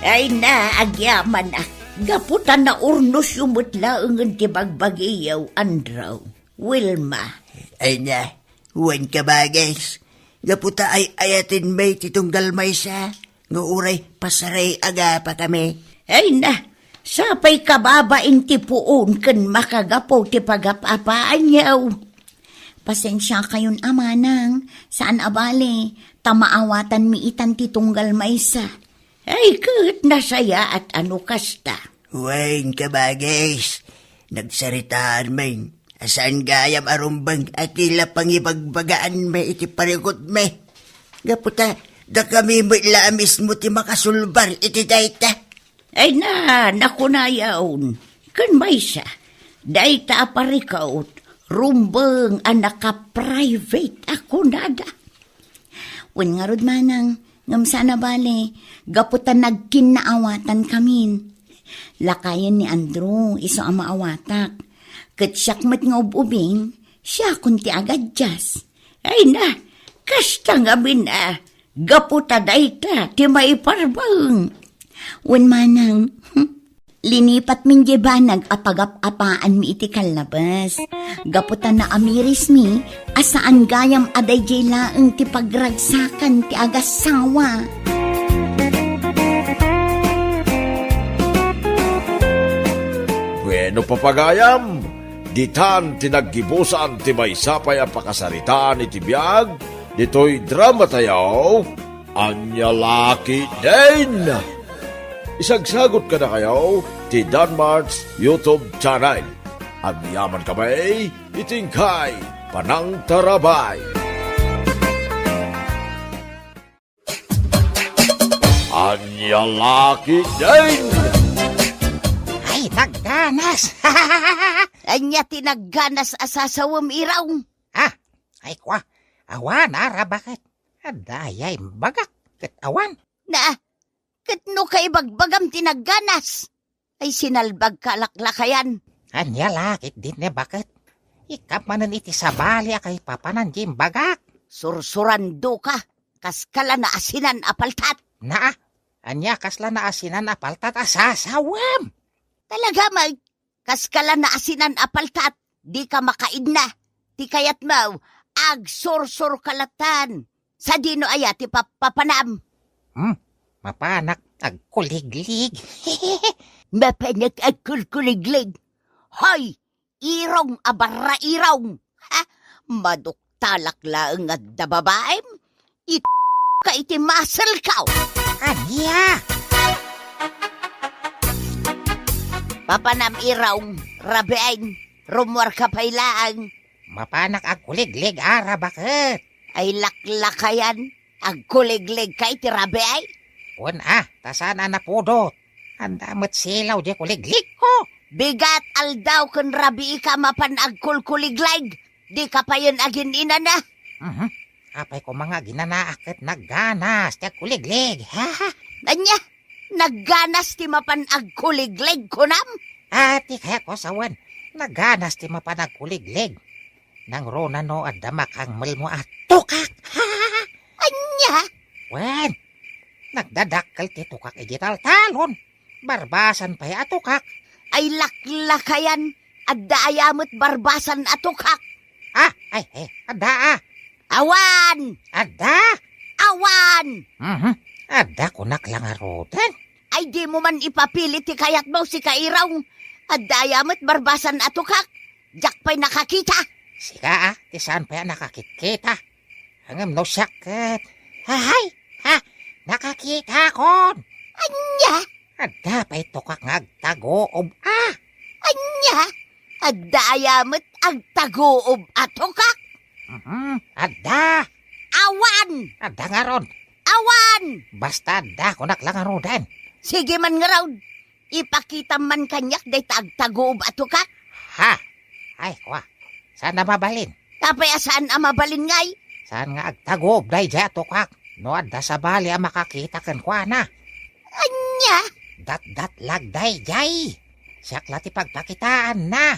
Ay na, agyaman na. Gaputan na urnos yung mutla ang tibagbagiyaw, Andraw. Wilma. Ay na, huwan ka ba, guys? Gaputa ay ayatin may titunggal may sa. Nga uray, pasaray aga pa kami. Ay na, sapay kababain ti puon kan makagapaw ti pagapapaan yaw. Pasensya kayon amanang, saan abali, tamaawatan mi itan ti tunggal may sa. Ay, kat nasaya at ano kasta. Huwag ka ba, guys? Nagsaritaan man. Asan gayam arumbang at tila pangibagbagaan may iti parikot may. Gaputa, da kami mo ilamis mo ti makasulbar iti dayta. Ay na, nakunayaon. Kan may siya. Dayta parikaot. Rumbang anak ka private ako nada. Wen nga rod manang, ngam sana bale, gaputan nagkinaawatan kamin. Lakayan ni Andrew, iso ang maawatak. Kat siyak mat nga ububing, siya kunti agad jas. Ay na, kasta nga bina. Gaputa dayta, ti may parbang. Wen manang, linipat min jebanag apagap-apaan mi iti kalnabas. Gaputan na amiris mi, asaan gayam aday jay laeng ti pagragsakan ti agasawa. Bueno papagayam, ditan tinaggibusan ti maysapay a pakasaritaan iti biag, dito'y drama tayaw, Anya Laki din! Isagsagot ka na kayo ti Danmar's YouTube channel. Ang yaman kamay, itingkay, Panang Tarabay. Anya Laki din! Ay, nagganas! Anya tinagganas asasawam iraw. Ay, kwa, awan, ara, bakit? Adayay, bagak, kat awan. Na, katno kay bagbagam tinagganas. Ay sinalbag kalaklakayan. Anya lakit din ne, bakit? Ikamanan iti sabali kay papanan jim bagak. Sursurando ka, kaskala na asinan apaltat. Na, anya kasla na asinan apaltat asasawam. Talaga mag, kaskala na asinan apaltat, di ka makaid na. Ti kayat mo, ag sursur kalatan. Sa dino aya ti papanam. Mapanak agkuliglig. Mapanak agkulkuliglig. Hoy, irong abarra irong. Ha? Maduktalak laeng at dababaem. Ka iti muscle ka. Anya! Papanam irong, rabein, rumwar ka pailaan. Mapanak agkuliglig, ara, bakit? Ay laklakayan, agkuliglig ka iti rabeay. Tasan na napudot. Ang damot silaw di kuliglig ko. Bigat aldaw kun rabi ka mapan agkulkuliglig. Di ka pa yun agin ina na. Apay ko mga ginanaakit nagganas di kuliglig. Anya, nagganas ti mapan agkuliglig kunam? Ati kaya ko sawan, nagganas ti mapan agkuliglig. Nang rona no at damak ang mal mo at tukak. Anya? Wen, nagdadakkel ti tukak igital talon. Barbasan pa ya tukak. Ay laklakayan, at daayamot barbasan atukak. Ada. Awan! Ada. Awan! Ada ko naklangaroten. Ay di mo man ipapilit ti kayat mo si kairaw. At daayamot barbasan atukak. Diyak pa'y nakakita. Sika ti saan pa ya nakakikita. Hangam no sakit. Nakakita kon. Anya? Ada pa ito kak ngagtagoob Anya? At daayamot agtagoob atukak. Ada. Awan! Ada nga ron. Awan! Basta ada ko naklangaroden. Sige man nga raw. Ipakita man kanyak day tagtagoob atukak. Ay, kwa. Saan na mabalin? Tapay asaan ang mabalin ngay? Saan nga agtagoob day dya tukak? No ada sa bali ang makakita kan kwa na. Anya? Dat lagday jay. Siyak lati pagpakitaan na.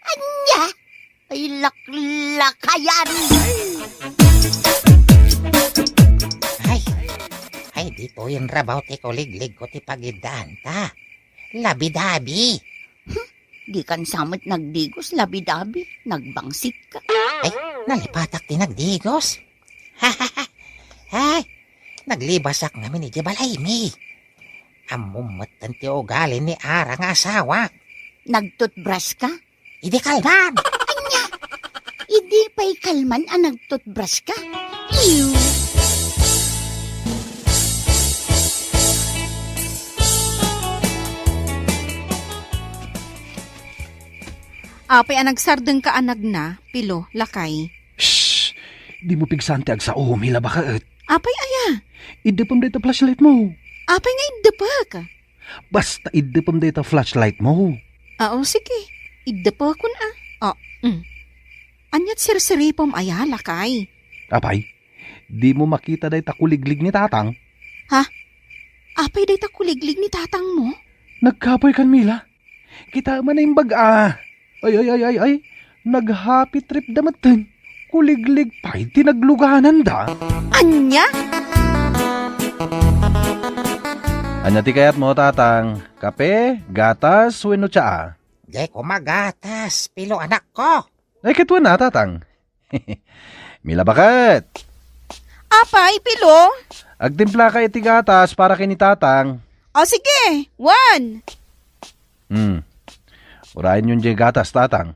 Anya? Ay laklakayan. Ay dito yung rabaw ti kuliglig ko ti pagidaan ta. Labi-dabi. Di kan samot nagdigos, labi-dabi, nagbangsit ka. Ay, nalipatak ti nagdigos. Ay, naglibasak namin ni Jabalay mi. Amumatan ti ugali ni Arang asawa. Nagtutbrush ka? Idi kalman. Hindi pa'y kalman ang nagtutbrush ka? Ew! Apay ang nagsardeng ka anag na, pilo, lakay. Shh! Di mo pigsante ag sa umila ba kaet? Apay aya. Idepam dito flashlight mo. Apay nga idapa ka. Basta idepam dito flashlight mo. Sige. Idapa ko na. Anyat sirsiripom aya, lakay. Apay, di mo makita day takuliglig ni tatang. Ha? Apay day kuliglig ni tatang mo? Nagkapoy kan Mila. Kita man na yung baga. Ay. Nag-happy trip damatan. Kuliglig pa'y tinagluganan da. Anya? Anya ti kayat mo, tatang? Kape, gatas, weno tsaa? Di ko magatas, pilo anak ko. Ay, kitwa na, tatang. Mila bakat. Apay, pilo? Agtimpla ka iti gatas para kini tatang. Sige. 1. Urayan yun di gatas, tatang.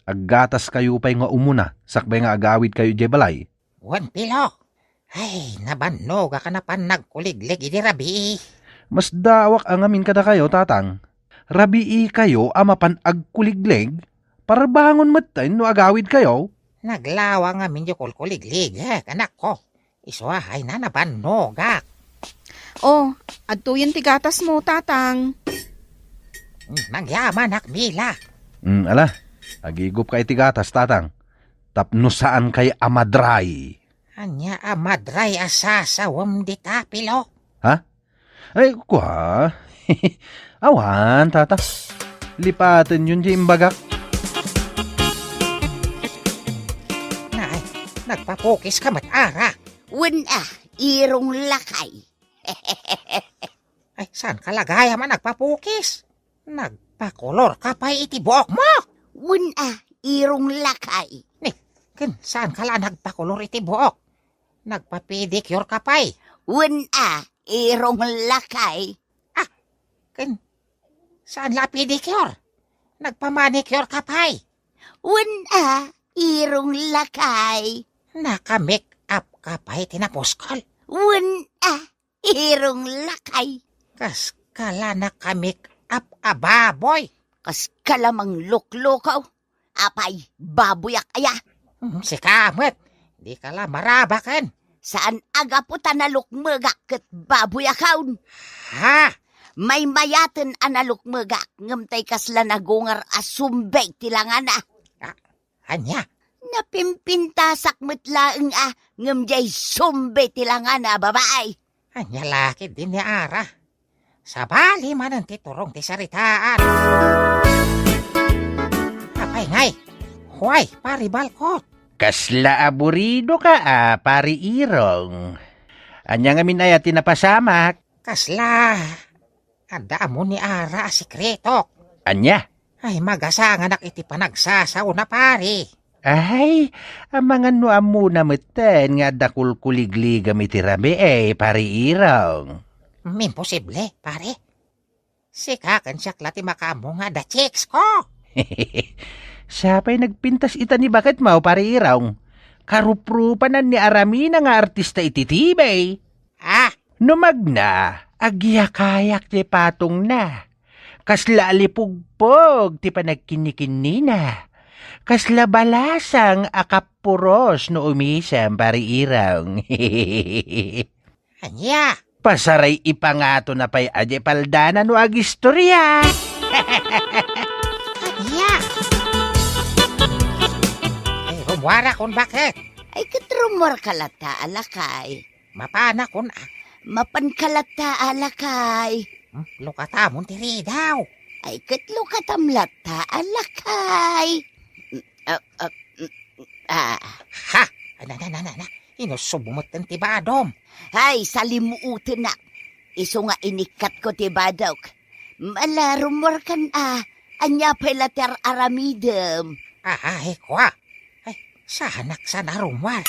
Aggatas kayo pa'y nga umuna. Sakbay nga agawid kayo di balay. Wan pilo. Ay, nabannog ka na pan nagkuliglig idi rabi. Mas dawak ang amin kada kayo, tatang. Rabii kayo amapan agkuliglig para bangon matin no agawid kayo. Naglawa nga minyo kulkuliglig, anak ko. Iswahay na nabannog. Adto yan tigatas mo, tatang. Nagyaman akmila. Ala, agigop ka iti gatas, tatang. Tapno saan kay amadray. Anya amadray asasawam di tapilo. Ha? Ay, kuha. Awan, tata. Lipatan yun di imbagak. Nay, nagpapukis ka mat-ara. Irong lakay. Ay, saan kalagaya man nagpapukis? Nagpakolor ka pa itibok mo. Irong lakay. Saan kala nagpakolor itibok? Nagpapedicure ka pa'y. Irong lakay. Saan la pedicure? Nagpamanicure ka pa'y. Irong lakay. Naka-make up ka pa'y tinaposkal. Irong lakay. Kas kala naka-make up ababoy. Kas kalamang luklukaw. Apay, babuyak aya. Si Kamet, di kala marabakan. Saan aga po tanalukmagak kat babuyakawn? Ha? May mayaten analukmagak ngamtay kasla nagungar asumbay tilangana. Anya? Napimpintasak metlaeng ngamjay sumbay tilangana babaay. Anya laki din ni Ara. Sabali man ang titurong ti saritaan. Apay ngay, huway pari balkot. Kasla aburido ka pari Irong. Anya nga minaya tinapasamak. Kasla, ada mo ni Ara sikretok. Anya? Ay magasanganak iti panagsasaw na pari. Ay, ang mga nuam muna meten nga dakulkuligligam iti rabi pari Irong. Imposible, pare. Sikakan siya klati makamo nga da chicks ko. Sapay nagpintas ita ni bakit mau pari Irong. Karuprupanan ni Aramina nga artista iti tibay. Numagna, agyakayak ti patong na. Kasla alipugpog ti panagkinikinina. Kasla balasang akapuros no umisam pari Irong. Anya? Pasaray ipangato na pa'y adye paldana no agistorya. Anya? Ay, rumwara kon bakit? Ay katrumor kalata alakay. Mapana kon Mapan kalata alakay. Lukata mon tiri daw. Ay katlukatam lata alakay. Ha? Na. Inusubumot ng tibadom. Ay, salimuutin na. Iso nga inikat ko tibadok. Malarumor kan anya pelater aramidem. Ay, kwa. Ay, sanak sa narumwar.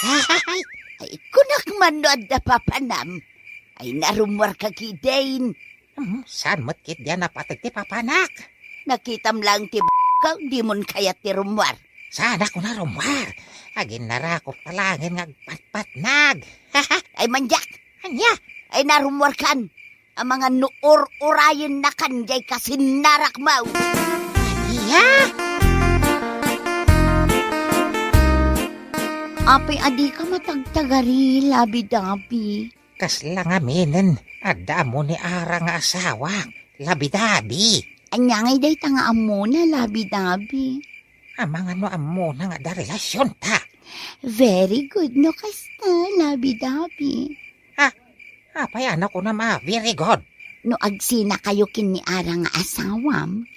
Ay, kunak manod na papanam. Ay, narumwar ka kidain. Saan matkit diyan napatag ti papanak? Nakitam lang ti ka, di mon kayat ti rumwar. Sana ko narumwar. Agin narakot palangin ngagpatpatnag. Ay, manjak. Anya? Ay, narumwar kan. Ang mga nuor-urayin na kanjay kasi narak mau. Iya? Apay adi ka matagtagari, labi-dabi. Kasla nga minen, adda mo ni Ara nga asawa, labi-dabi. Anyangay day tanga amo na, labi-dabi. Amang ano amo na nga da relasyon ta. Very good no kasta, labi-dabi. Apay anak ko na very good. No agsina kayo kin ni Ara nga asawam,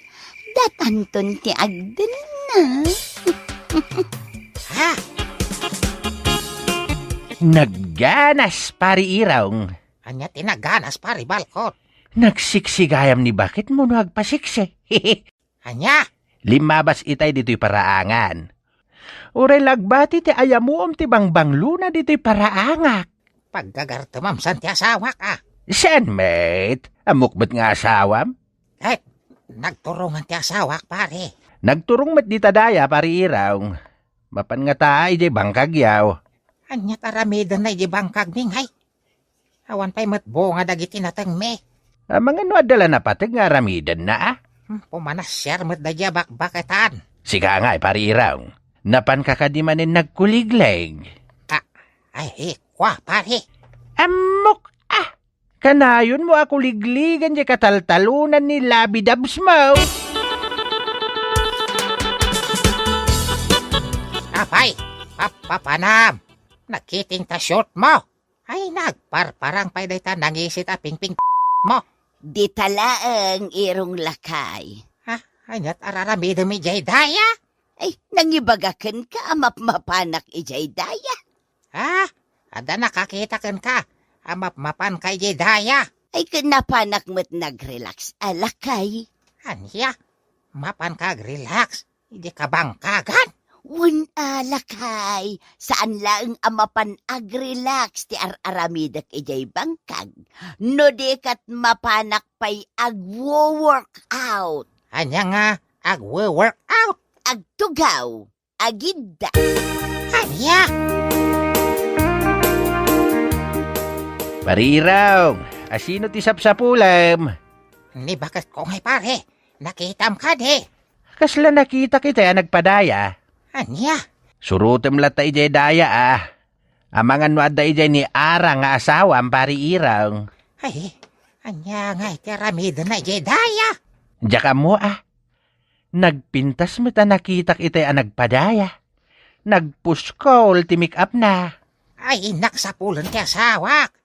datanton ti agdan na. Ha? Nagganas pari irong. Anya tinaganas pari balkot. Nagsiksigayam ni bakit mo nagpasiksi. Anya? Limabas itay dito'y paraangan. Uray lagbati ti ayamuom ti bangbanglo na dito'y paraangak. Paggagartumam san ti asawa ka. Saan, mate? Amukbat nga asawam? Eh, nagturungan ti asawa pare. Nagturong mat di tadaya pari irong. Mapan nga taay di bangkagyaw. Anya taramidan na ibangkag minghay. Awan pa'y matbo nga dagiti natang me. Amang ano adala na patag nga ramidan na ah. Pumanas siyar mat da bakbaketan. Sika nga pari irong. Napan kakadimanin nagkuligleg. Ay, kwa pare. Amok ah! Kanayon mo ako ligligan di kataltalunan ni Labidabs mo. Apay, papanam. Nakiting ta short mo. Ay, nagparparang pa'y day ta nangisit a pingping mo. Di talaang irong lakay. Anyat araramida mi jay daya. Ay, nangibagakan ka, amap-mapanak ijay daya. Ada nakakita kan ka. Amap-mapan kay jay daya. Ay, kanapanak mo't nag-relax alakay. Anya, mapan kag relax. Hindi ka bangkagan. Wan alakay, saan lang amapan ag-relax ti aramidak ijay bangkag. No di kat mapanak pa'y ag-work-out. Anya nga, ag-work out. Agtugaw, agidda. Anya? Parirong, asino ti sapsapulam? Ni bakit ko ngay pare? Nakitam ka di. Kasla nakita kita nagpadaya. Anya? Surutem lata ijay daya ah. Amangan mo adda ijay ni Ara nga asawa ang pari irong. Ay, anya nga itiramida na ijay daya. Diyaka mo ah. Nagpintas mo ta nakita kita nagpadaya. Nagpuskol ti make up na. Ay, naksapulan ti asawak.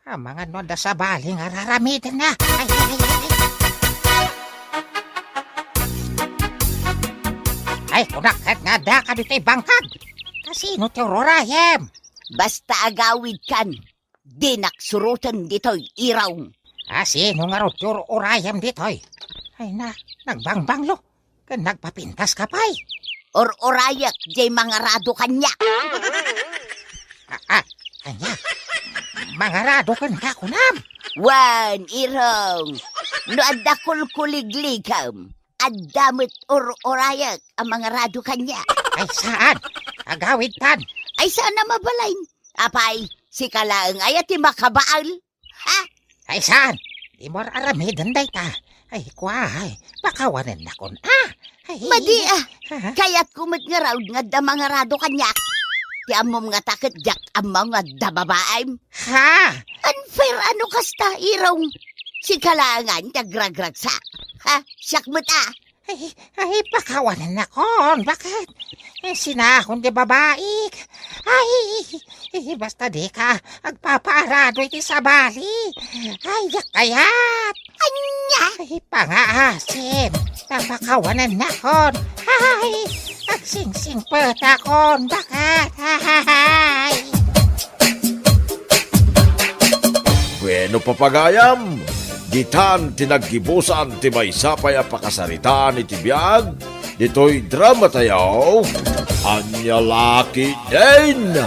Mga noda sa baling araramida na. Ay. Ay, kunakit nga da ka dito'y bangkag. Kasino ti Rorayem? Basta agawid kan, di naksurutan dito'y iraw. Sino nga ro ti Rorayem dito'y? Ay na, nagbangbanglo. Nagpapintas ka pa'y. Or-orayak, jay mga rado kanya. Kanya, mga rado kan ka kunam. Wan, irong. No adda kulkuligligam. Addamit or-orayak ang mga rado kanya. Ay saan? Agawid tan. Ay saan na mabalain? Apay, si kalaang ayat ti makabaal. Ha? Ay saan? Di mo aramidan day ta. Ay, kuhay, pakawanan na kon. Ay, madi kaya't kumit nga raw nga da mga rado kanya. Ti amom nga takot jak among nga da babaem. Ha? Unfair ano kasta irong. Si kalangan nagragragsak. Ha? Siyakmat Ay, pakawanan na kon. Bakit? Sinahon di babaik. Ay, basta di ka agpapaarado iti sa bali. Ay, yakayat. Anya? Ay, pangaasim. Napakawanan na kon. Ay, agsingsing peta kon. Bakit? Ay. Bueno papagayam, ditan tinaggibusan ti maysapay a pakasaritaan iti biag, dito'y drama tayaw, Anya Laki Din!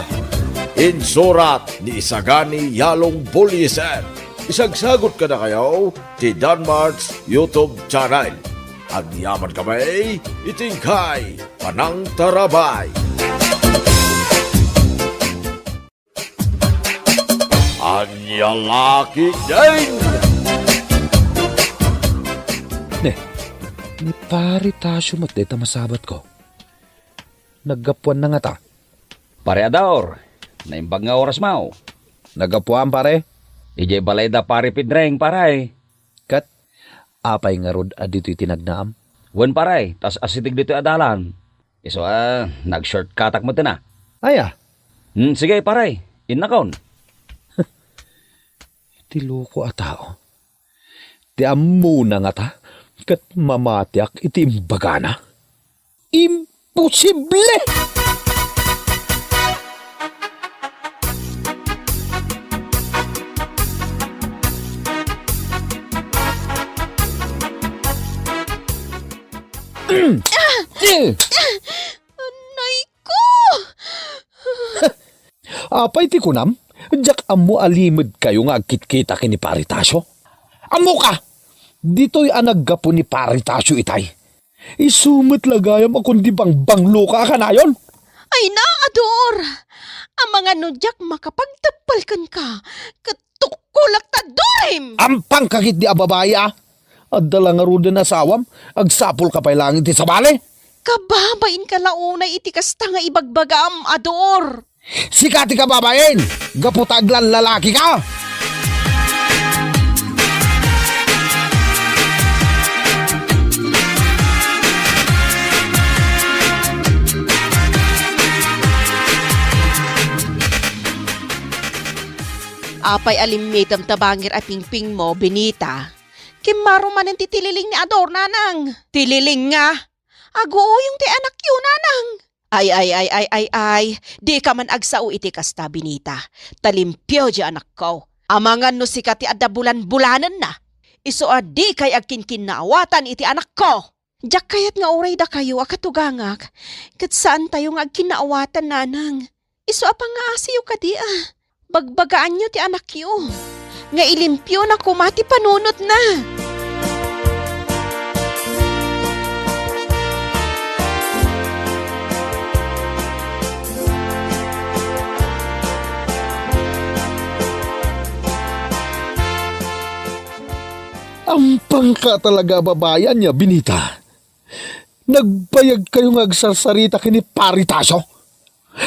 Insurat ni Isagani Yalong Bulyeser. Isagsagot ka na kayo ti Danmar's YouTube channel. Agyaman kamay, itingkay, Panang Tarabay. Anya Laki Din! Ni pari tasyo mo't deta masabat ko. Naggapuan na nga ta. Pare Ador, naimbag nga oras mau. Nagapuan pare. Ijay balay da pare pidreng paray. Kat, apay nga rod adito itinagnaam. Wen paray, tas asitig dito adalan. Iso nag-shortcutak mo na. Aya, Sige paray, innakaon. ti loko a tao. Ti amuna nga ta, kat mamatiak iti imbagana. Imposible! Nay ko! Apay ti kunam, jak amo alimod kayo nga agkit-kita kini Paritasyo. Amo ka! Dito'y anaggapo ni Paritasyo itay. Isumit lagayam akong di banglo ka kanayon. Ay na, Ador! Ang mga nudyak makapagtapalkan ka. Katukulak ta dorim! Ampang kakit di ababaya. At dalang aruda na sawam, agsapol ka pa'y langit ti sabali. Kababain ka launay iti kasta nga ibagbagam, Ador! Sikati ka babayin! Gaputaglan lalaki ka! Apay alimidam tabangir a pingping mo, Benita. Kimaro man ang titililing ni Ador, nanang. Tililing nga. Ago yung ti anak yun, nanang. Ay. Di ka man agsao iti kasta, Benita. Talimpyo di anak ko. Amangan no sikat ti adda bulan-bulanan na. Iso di kay agkinkin na awatan iti anak ko. Diyak kayat nga oray da kayo akatugangak. Kat saan tayo nga agkinaawatan, nanang. Iso apang nga asiyo ka di Bagbagaan nyo ti anak yo. Nga ilimpyo na kumati panunot na. Ampang ka talaga babayan niya, Benita. Nagbayag kayo nga agsarsarita kini Paritasyo.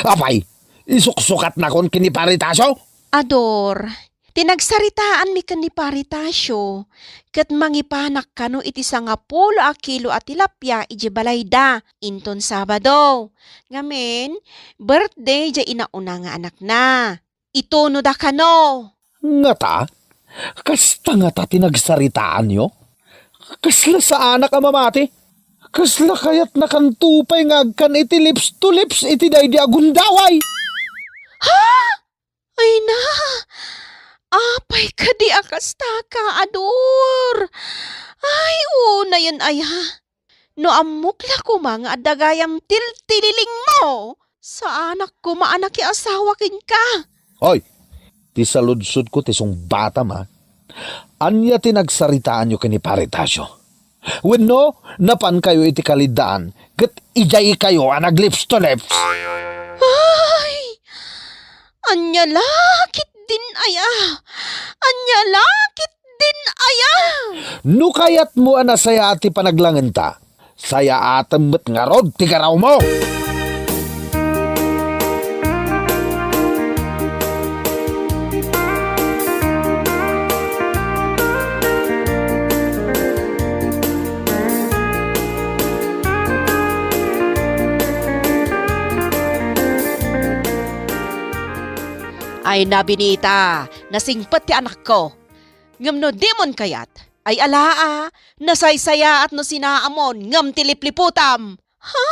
Apay, isuksukat na kon kini Paritasyo. Ador, tinagsaritaan mi kan ni Paritasyo. Kat mangipanak kano iti 10 a kilo at tilapia iti balayda. Inton Sabado. Ngamen, birthday di inauna nga anak na. Ito no da kano. Nga ta? Kasta nga ta tinagsaritaan nyo? Kasla sa anak a mamati? Kasla kayat nakantupay nga agkan iti lips to lips iti day di agundaway. Ha? Ay na! Apay ka di akasta ka, Ador! Ay, una yun ay ha. No amukla ko mga adagayam tililing mo. Sa anak ko maanak asawa kin ka. Hoy, ti saludsud ko ti song bata ma. Anya tinagsaritaan nyo kini Paritasyo. Wenno, napan kayo iti kalidaan, kat ijay kayo ang naglips to lips. Ay! Anya lakit din aya! Anya lakit din aya! No kayat mo anasaya ati panaglangan ta, saya atam bet ngarod ti garaw mo. Ay na, Benita, nasingpat ti anak ko. Ngam no demon kayat, ay alaa, nasaysaya at no sinaamon, ngam tilipliputam. Ha?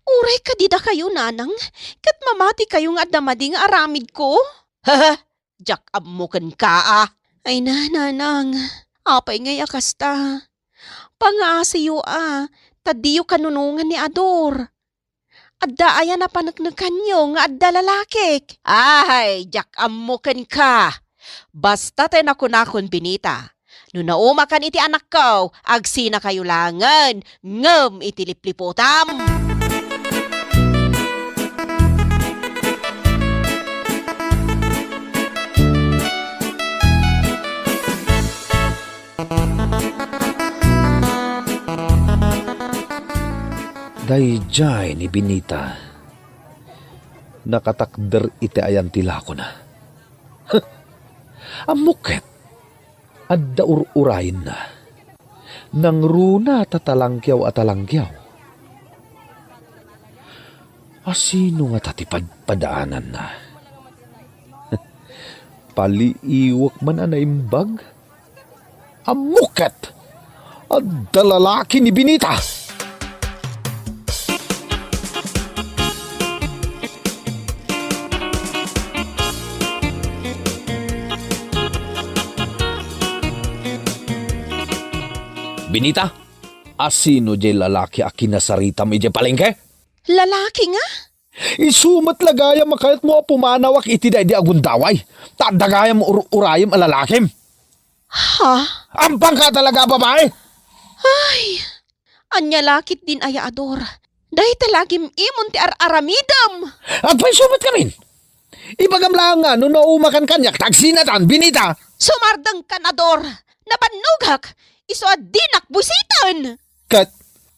Uray ka di da kayo, nanang, kat mamati kayo nga damading aramid ko? Ha? Jak amukan ka Ay na, nanang, apay ngay akasta. Pangaasiyo tadiyo kanunungan ni Ador. Adda aya na panagnakan nyo nga adda lalakik. Ay, jak amukan ka. Basta tayo nakunakon, Benita. No naumakan iti anak ko, agsina kayo langan, ngem iti liplipotam. Dayjay ni Benita. Nakatakder iti ayan tila ko na. Amuket, adda urayin na. Nang runa tatalangkyaw at talangkyaw. Asino nga tatipadpadaanan na? Paliiwak man anaimbag? Amuket! Adda lalaki ni Binita! Binita, asino jay lalaki a kinasarita mi jay palengke? Lalaki nga? Isumat lagaya makayat mo pumanawak iti day di agundaway. Tadagaya mo urayam a lalakim. Ha? Ampang ka talaga babae? Ay, anya lakit din aya ador. Dahil talagim imon ti aramidam. At pa'y sumat kamin. Ibagam lang nga, no naumakan kanyak, tagsinatan, Binita. Sumardang kanador. Nabanugak. Iso adinak busitan. Kat,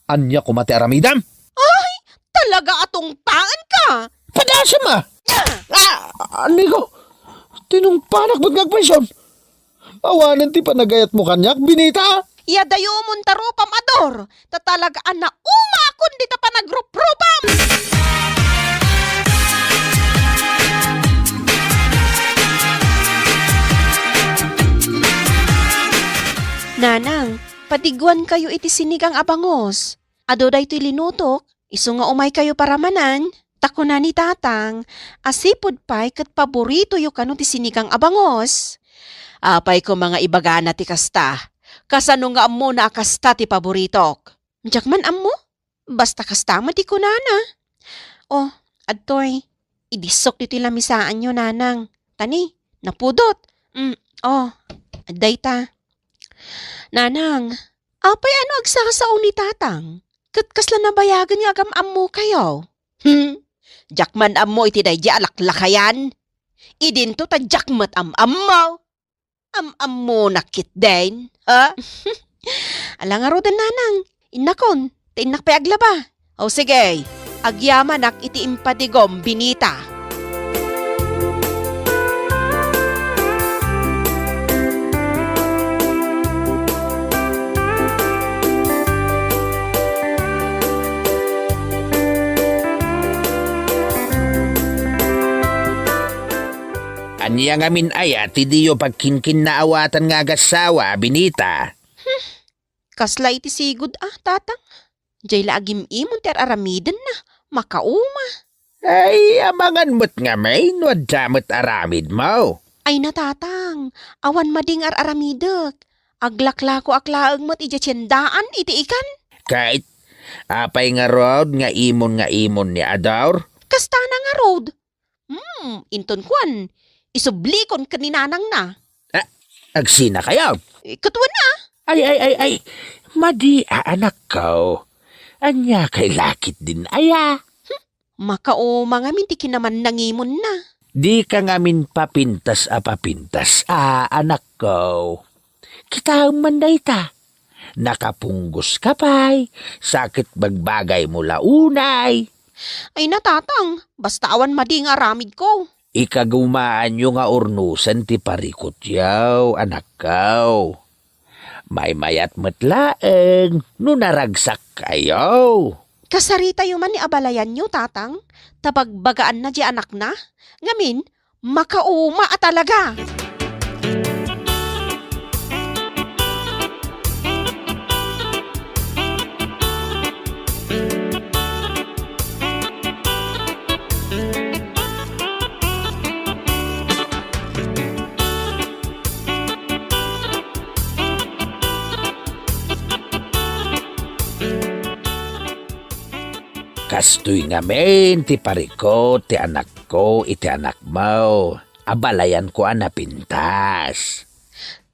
anya ko mati aramidam? Ay, talaga atong paan ka. Padasya ma! Anigo, tinungpanak ba't ngagpensyon? Awanan ti panagayat mo kanyak, Binita? Yadayo mon tarupam ador. Tatalagaan na umakon di ta pa nagrupropam. Nanang, patiguan kayo iti sinigang abangos. Ado da ito'y linutok, iso nga umay kayo paramanan. Tako na ni tatang, asipod pa'y kat paborito yu kano ti sinigang abangos. Apay ko mga ibagana ti kasta. Kasano nga ammo na akasta ti paboritok. Jakman ammo, basta kasta mati ko nana. Oh, adtoy, idisok dito lamisaan nyo nanang. Tani, napudot. Oh, aday ta. Nanang, apay ano agsasao ni tatang? Katkasla nabayagan nga agam ammo kayo. Jakman ammo iti day di alaklakayan. Idinto ta jakmat ammo. Ammo nakit din, ha? Alang nga rodan nanang, inakon, tiinak pa aglaba. O sige, agyaman ak iti impadigom, Binita. Anya nga min aya, ti diyo pagkinkin na awatan nga agasawa, Binita. Kasla iti sigud tatang. Diyay laagim imon ter aramiden na, makauma. Ay, amangan mo't nga may, nuad damot aramid mo. Ay natatang, awan mading aramidek. Aglaklako aklaag mo't iti tiyendaan iti ikan. Kahit, apay nga rod nga imon ni Ador. Kasta na nga road. Inton kwan, isublikon kaninanang na. Agsina kayo? Katwan na. Ay, madi anak ko. Anya kay lakit din aya. Makauma nga minti kinaman nangimon na. Di ka nga min papintas anak ko. Kita man day ta. Nakapunggos ka pa'y, sakit bagbagay mo launay. Ay natatang, basta awan mading aramid ko. Ikagumaan nyo nga urnusan ti parikot yaw, anak ko. May mayat matlaeng, no naragsak kayo. Kasarita yung man ni abalayan nyo, tatang. Tabagbagaan na di anak na. Ngamin, makauma talaga. Kastoy nga men, ti parikot, ti anak ko, iti anak mo. Abalayan ko pintas.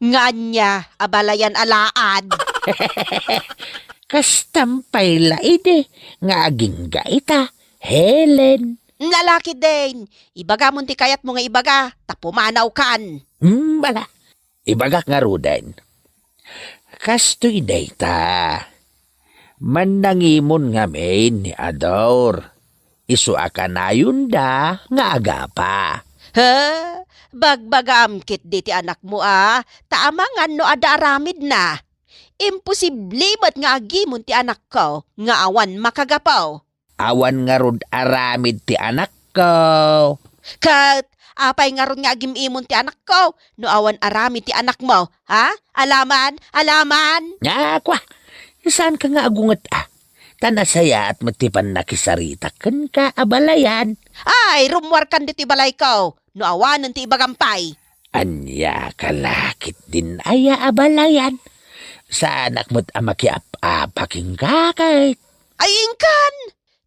Nga niya, abalayan alaad. Kastampay laide, nga aging gaita, Helen. Lalaki din. Ibaga mo ti kayat mo nga ibaga, tapumanaw kan. Bala, ibagak nga rudan. Kastoy dayta. Manangimon nga men ni Ador. Isu akanayon da nga agapa. Ha? Bagbagam kit di ti anak mo Taamangan no ada aramid na. Imposible mat nga agimon ti anak ko nga awan makagapaw. Awan nga rod aramid ti anak ko. Kat apay nga ron nga agimimon ti anak ko no awan aramid ti anak mo. Ha? Alaman? Nga kwa, saan ka nga agungat Tanasaya at matipan nakisarita kan ka abalayan. Ay, rumwar kan di ti balay ko no awanan ti ibagampay. Anya kalakit din aya abalayan. Sa anak mo't amakiap-apaking kakay. Ay, ingkan!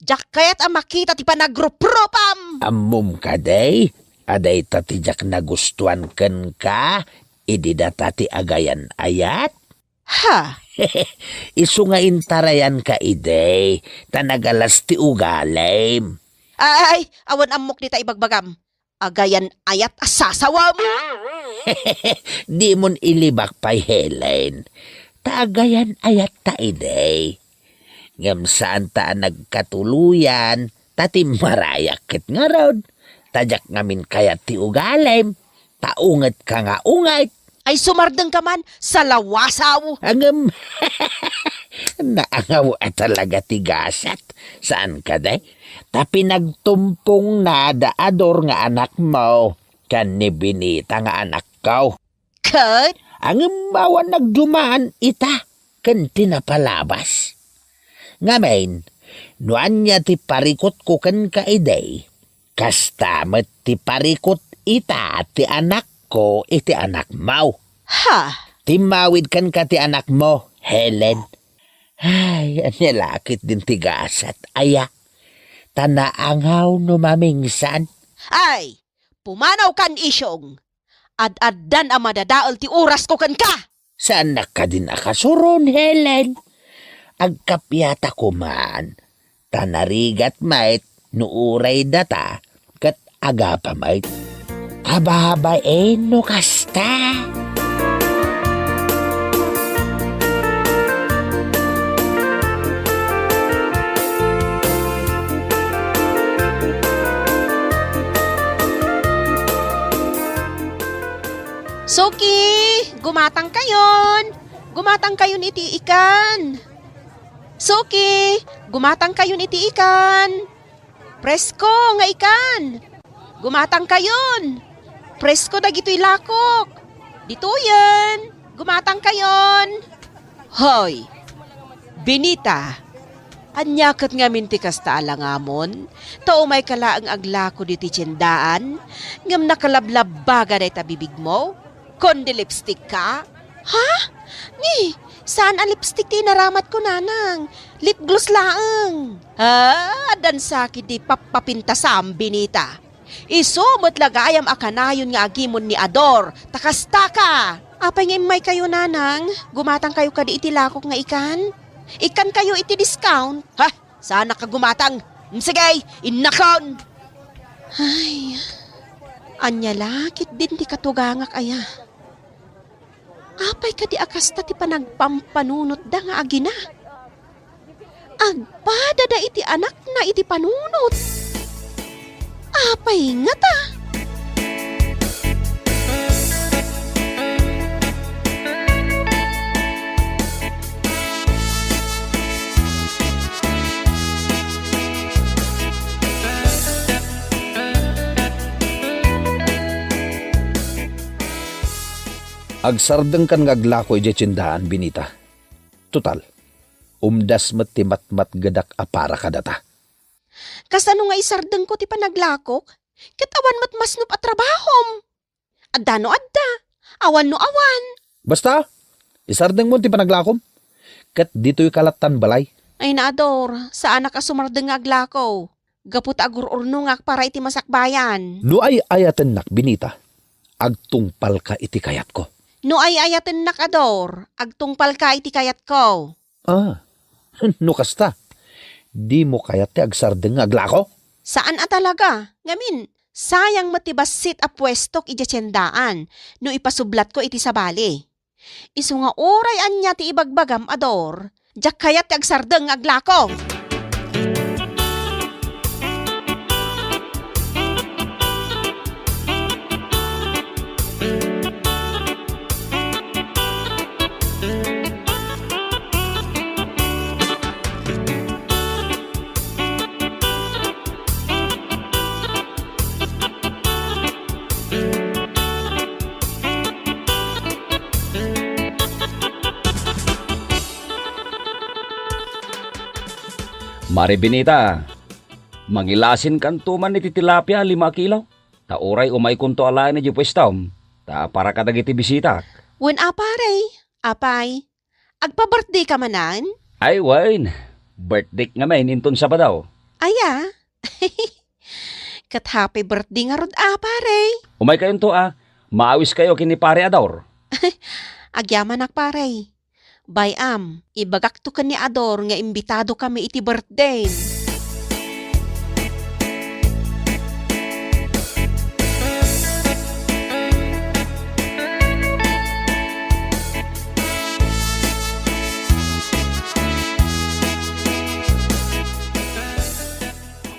Jak kayat makita ti panagropropam. Amum ka day, aday tatijak na gustuan kan ka, ididata ti agayan ayat. Ha? Isu nga intarayan ka iday, tanagalas ti ugalem. Ay, awan amok ni ta ibagbagam. Agayan ayat asasawam. Di mon ilibak pa'y Helen. Taagayan ayat ta iday. Ngam saan ta nagkatuluyan, tati marayakit nga rod. Tajak ngamin kayat ti ugalem, taungat ka nga ungat. Ay sumardeng ka man sa lawasaw. Angam, naangaw at talaga tigasat. Saan ka day? Tapi nagtumpong nadaador nga anak mo. Kan ni Binita nga anak ko. Kat? Ang mawan nagdumaan ita, kan tinapalabas. Ngamen, nuan niya ti parikot ko kan kaiday, kastamat ti parikot ita ti anak ko iti anak mo. Ha? Timawid kan ka ti anak mo, Helen. Ay, nilakit din tigasat, aya. Tanaangaw no mamingsan. Ay, pumanaw kan isyong. Ad-addan ang madadaol ti oras ko kan ka. Saan ka din akasuron, Helen? Agkapyata ko man. Tanarigat mait, nuuray data, kat agapa mait. Kababain no kasta. Suki, gumatang kayon. Gumatang kayon iti ikan. Suki, gumatang kayon iti ikan. Presko nga ikan. Gumatang kayon. Presko dagito'y lakok. Dito yan. Gumatang kayon. Hoy, Binita. Anyakat nga minti kasta alangamon. Tao may kalaang aglako diti tiyendaan. Ngam nakalablabaga na itabibig mo. Kondi lipstick ka? Ha? Ni, saan ang lipstick ti naramat ko nanang? Lip gloss laang. Dan sakit di papapintasam, Binita. Isumot lagayam akanayon nga agimon ni Ador. Takastaka. Apay nga may kayo nanang? Gumatang kayo ka di itilakok nga ikan? Ikan kayo iti discount? Ha? Sana ka gumatang. Sige, inakon. Ay, anya lakit din ti katugangak aya. Apay ka di akasta ti panagpampanunot da nga agina. Agpada da iti anak na iti panunot. Apay nga ta. Agsardeng kan ngaglakoy di tsindahan, Binita. Total, umdas ti matmat gadak apara kadata. Kasano nga isardeng ko ti panaglakok? Katawan mat masnup at trabahom. Adda no adda, awan no awan. Basta, isardeng mo ti panaglakom. Kat dito'y kalatan balay. Ay naador, saan ka sumardeng nga aglako? Gaput agururno nga para iti masakbayan. No ay ayaten nak, Binita. Agtungpal ka iti kayat ko. No ay ayaten nak ador, agtungpal ka iti kayat ko. No kasta. Di mo kayat ti agsardeng nga aglako? Saan talaga? Ngamin, sayang matibasit a pwestok iti tiyendaan no ipasublat ko iti sabali. Isu nga oray anya ti ibagbagam ador, jak kayat ti agsardeng nga aglako. Mari Binita, mangilasin kan tuman iti tilapia 5 kilaw. Ta oray umay kunto alain ni pwestam. Ta para kadagiti bisita. Wen apare, apay, agpa-birthday ka manan? Ay, wine. Birthday nga may inton Sabado. Aya. Kat happy birthday nga rod apare. Umay kayon to maawis kayo kini pare Ador. Agyaman pare. Bayam, ibagak to ka ni Ador nga imbitado kami iti birthday.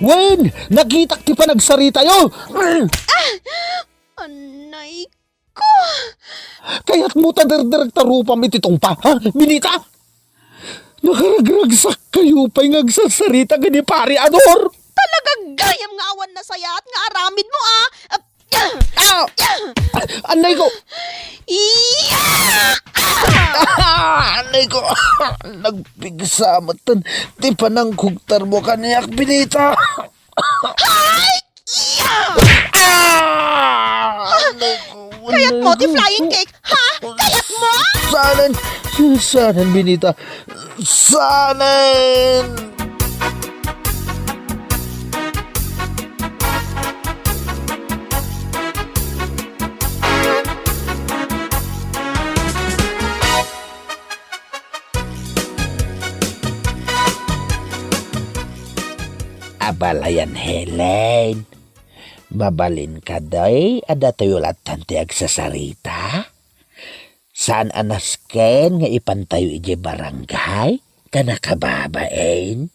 Wayne, nakita ti pa nagsarita yo. Anay ko. Kaya't mo tader-direkta rupam ititong pa, ha? Binita? Nakaragragsak kayo pa'y ngagsasarita gani pare Ador. Talagang gayam nga awan na saya at nga aramid mo Anay ko. Anay ko, nagpigsamatan. Di pa nang kugtar mo kaniyak, Binita. Kayat mo, ti flying cake, ha? Kayat mo? Sanan, Binita. Sanan! Abalayan, Helen. Mabalin ka day, ada tayo latan ti agsasarita. Saan anasken nga ipantayo ije barangay? Kanakababain?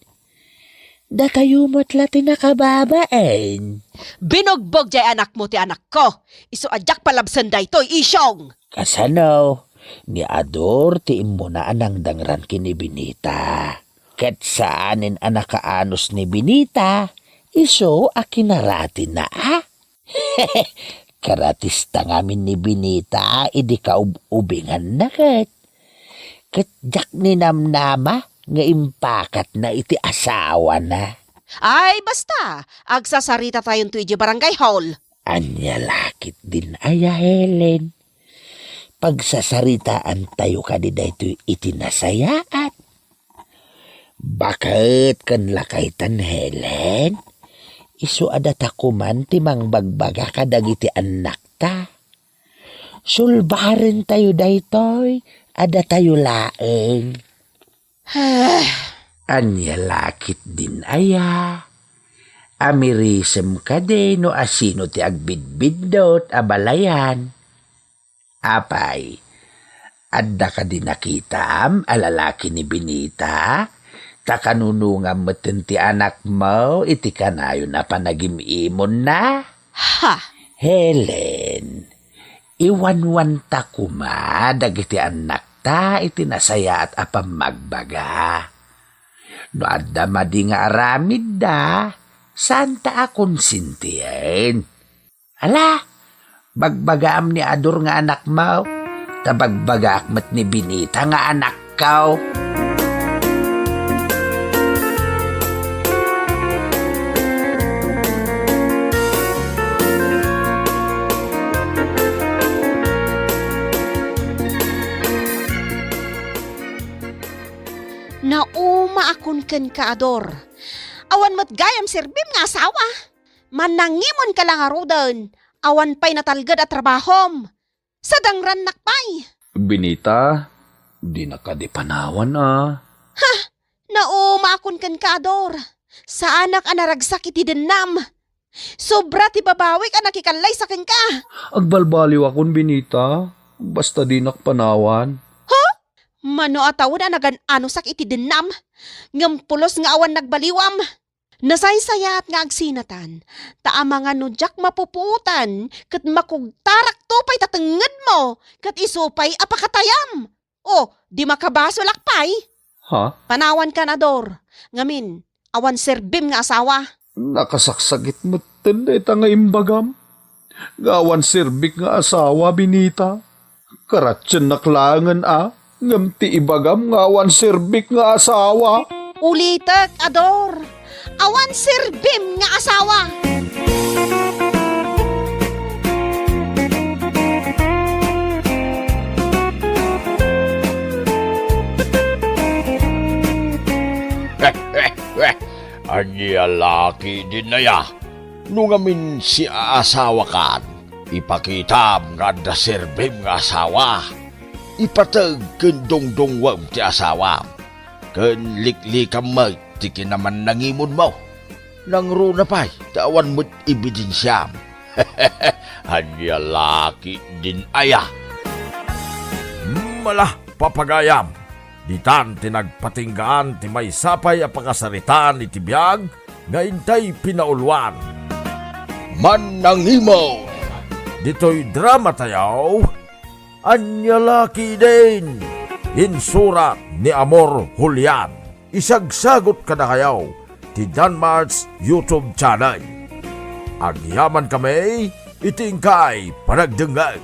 Da tayo matla ti nakababain. Binugbog jay anak mo ti anak ko. Iso adyak palabsan day to'y isyong. Kasano? Ni Ador ti imo na anang dangran kini Binita. Ket saanin anak kaanos ni Binita, iso akinaratin na Karatista ngamin ni Binita, idi kaubingan na ket. Ket jak ni namnama, nga impakat na iti asawa na. Ay, basta. Agsasarita tayon to iji barangay hall. Anya lakit din aya, Helen. Pagsasaritaan tayo kadida ito'y itinasayaat. Bakit kan lakaitan, Helen? Isu ada takuman timang bagbaga kadagiti anak ta. Sulbarin tayo daytoy, ada tayo laeng. Anya lakit din aya. Amirisem ka de no asino ti agbidbidot abalayan. Apay, adda ka din nakitam alalaki ni Binita. Takanunungam meten ti anak mo, iti kanayo na panagimimon na. Ha? Helen, iwanwan ta kuma, dagiti anak ta, iti nasaya at apam magbaga. No adda madi nga aramid da, saan ta akong sintiyen? Ala, bagbagaam ni Ador nga anak mo, tabagbaga akmat ni Binita nga anak kaw. Nauma akon ken ka Ador. Awan mat gayam serbim nga asawa. Manangimon ka lang arudan. Awan pa'y natalgad at trabahom. Sadangran nakpay. Binita, di na ka di panawan Ha? Nauma akon ken ka Ador. Sa anak anaragsak iti denam. Sobra ti babawik anak ikalay sa ken ka. Agbalbaliw akon, Binita. Basta di nakpanawan. Mano ataw na nagan-ano sak iti denam. Ngampulos nga awan nagbaliwam. Nasaysayat nga agsinatan. Ta mga nudyak mapuputan. Kat makugtarak tupay tatenged mo. Kat isupay apakatayam. O, di makabaso lakpay. Ha? Panawan ka na, Ador. Ngamin, awan serbim nga asawa. Nakasaksagit mo tanda ita nga imbagam. Gawan serbik nga asawa, Binita. Karatsyan naklangan ngam ti ibagam nga awan serbik nga asawa. Ulitek, ador. Awan sirbim nga asawa. Anya laki din na ya. Nung amin si aasawa kan, ipakitam nga da serbim nga asawa. Ipatag ken dongdongwam ti asawa. Ken liklikam mo, ti kinaman nangimon mo. Nangro na pa'y, tawan mo't ibidensyam. Anya laki din aya. Malah, papagayam. Ditan tinagpatinggaan ti may sapay a pakasaritaan iti biyag nga intay pinaulwan. Manangimo! Dito'y drama tayaw. Anya laki din. Insurat ni Amor Julian. Isagsagot ka na kayaw ti Danmar's YouTube channel. Agyaman kami, itingkay panagdengag.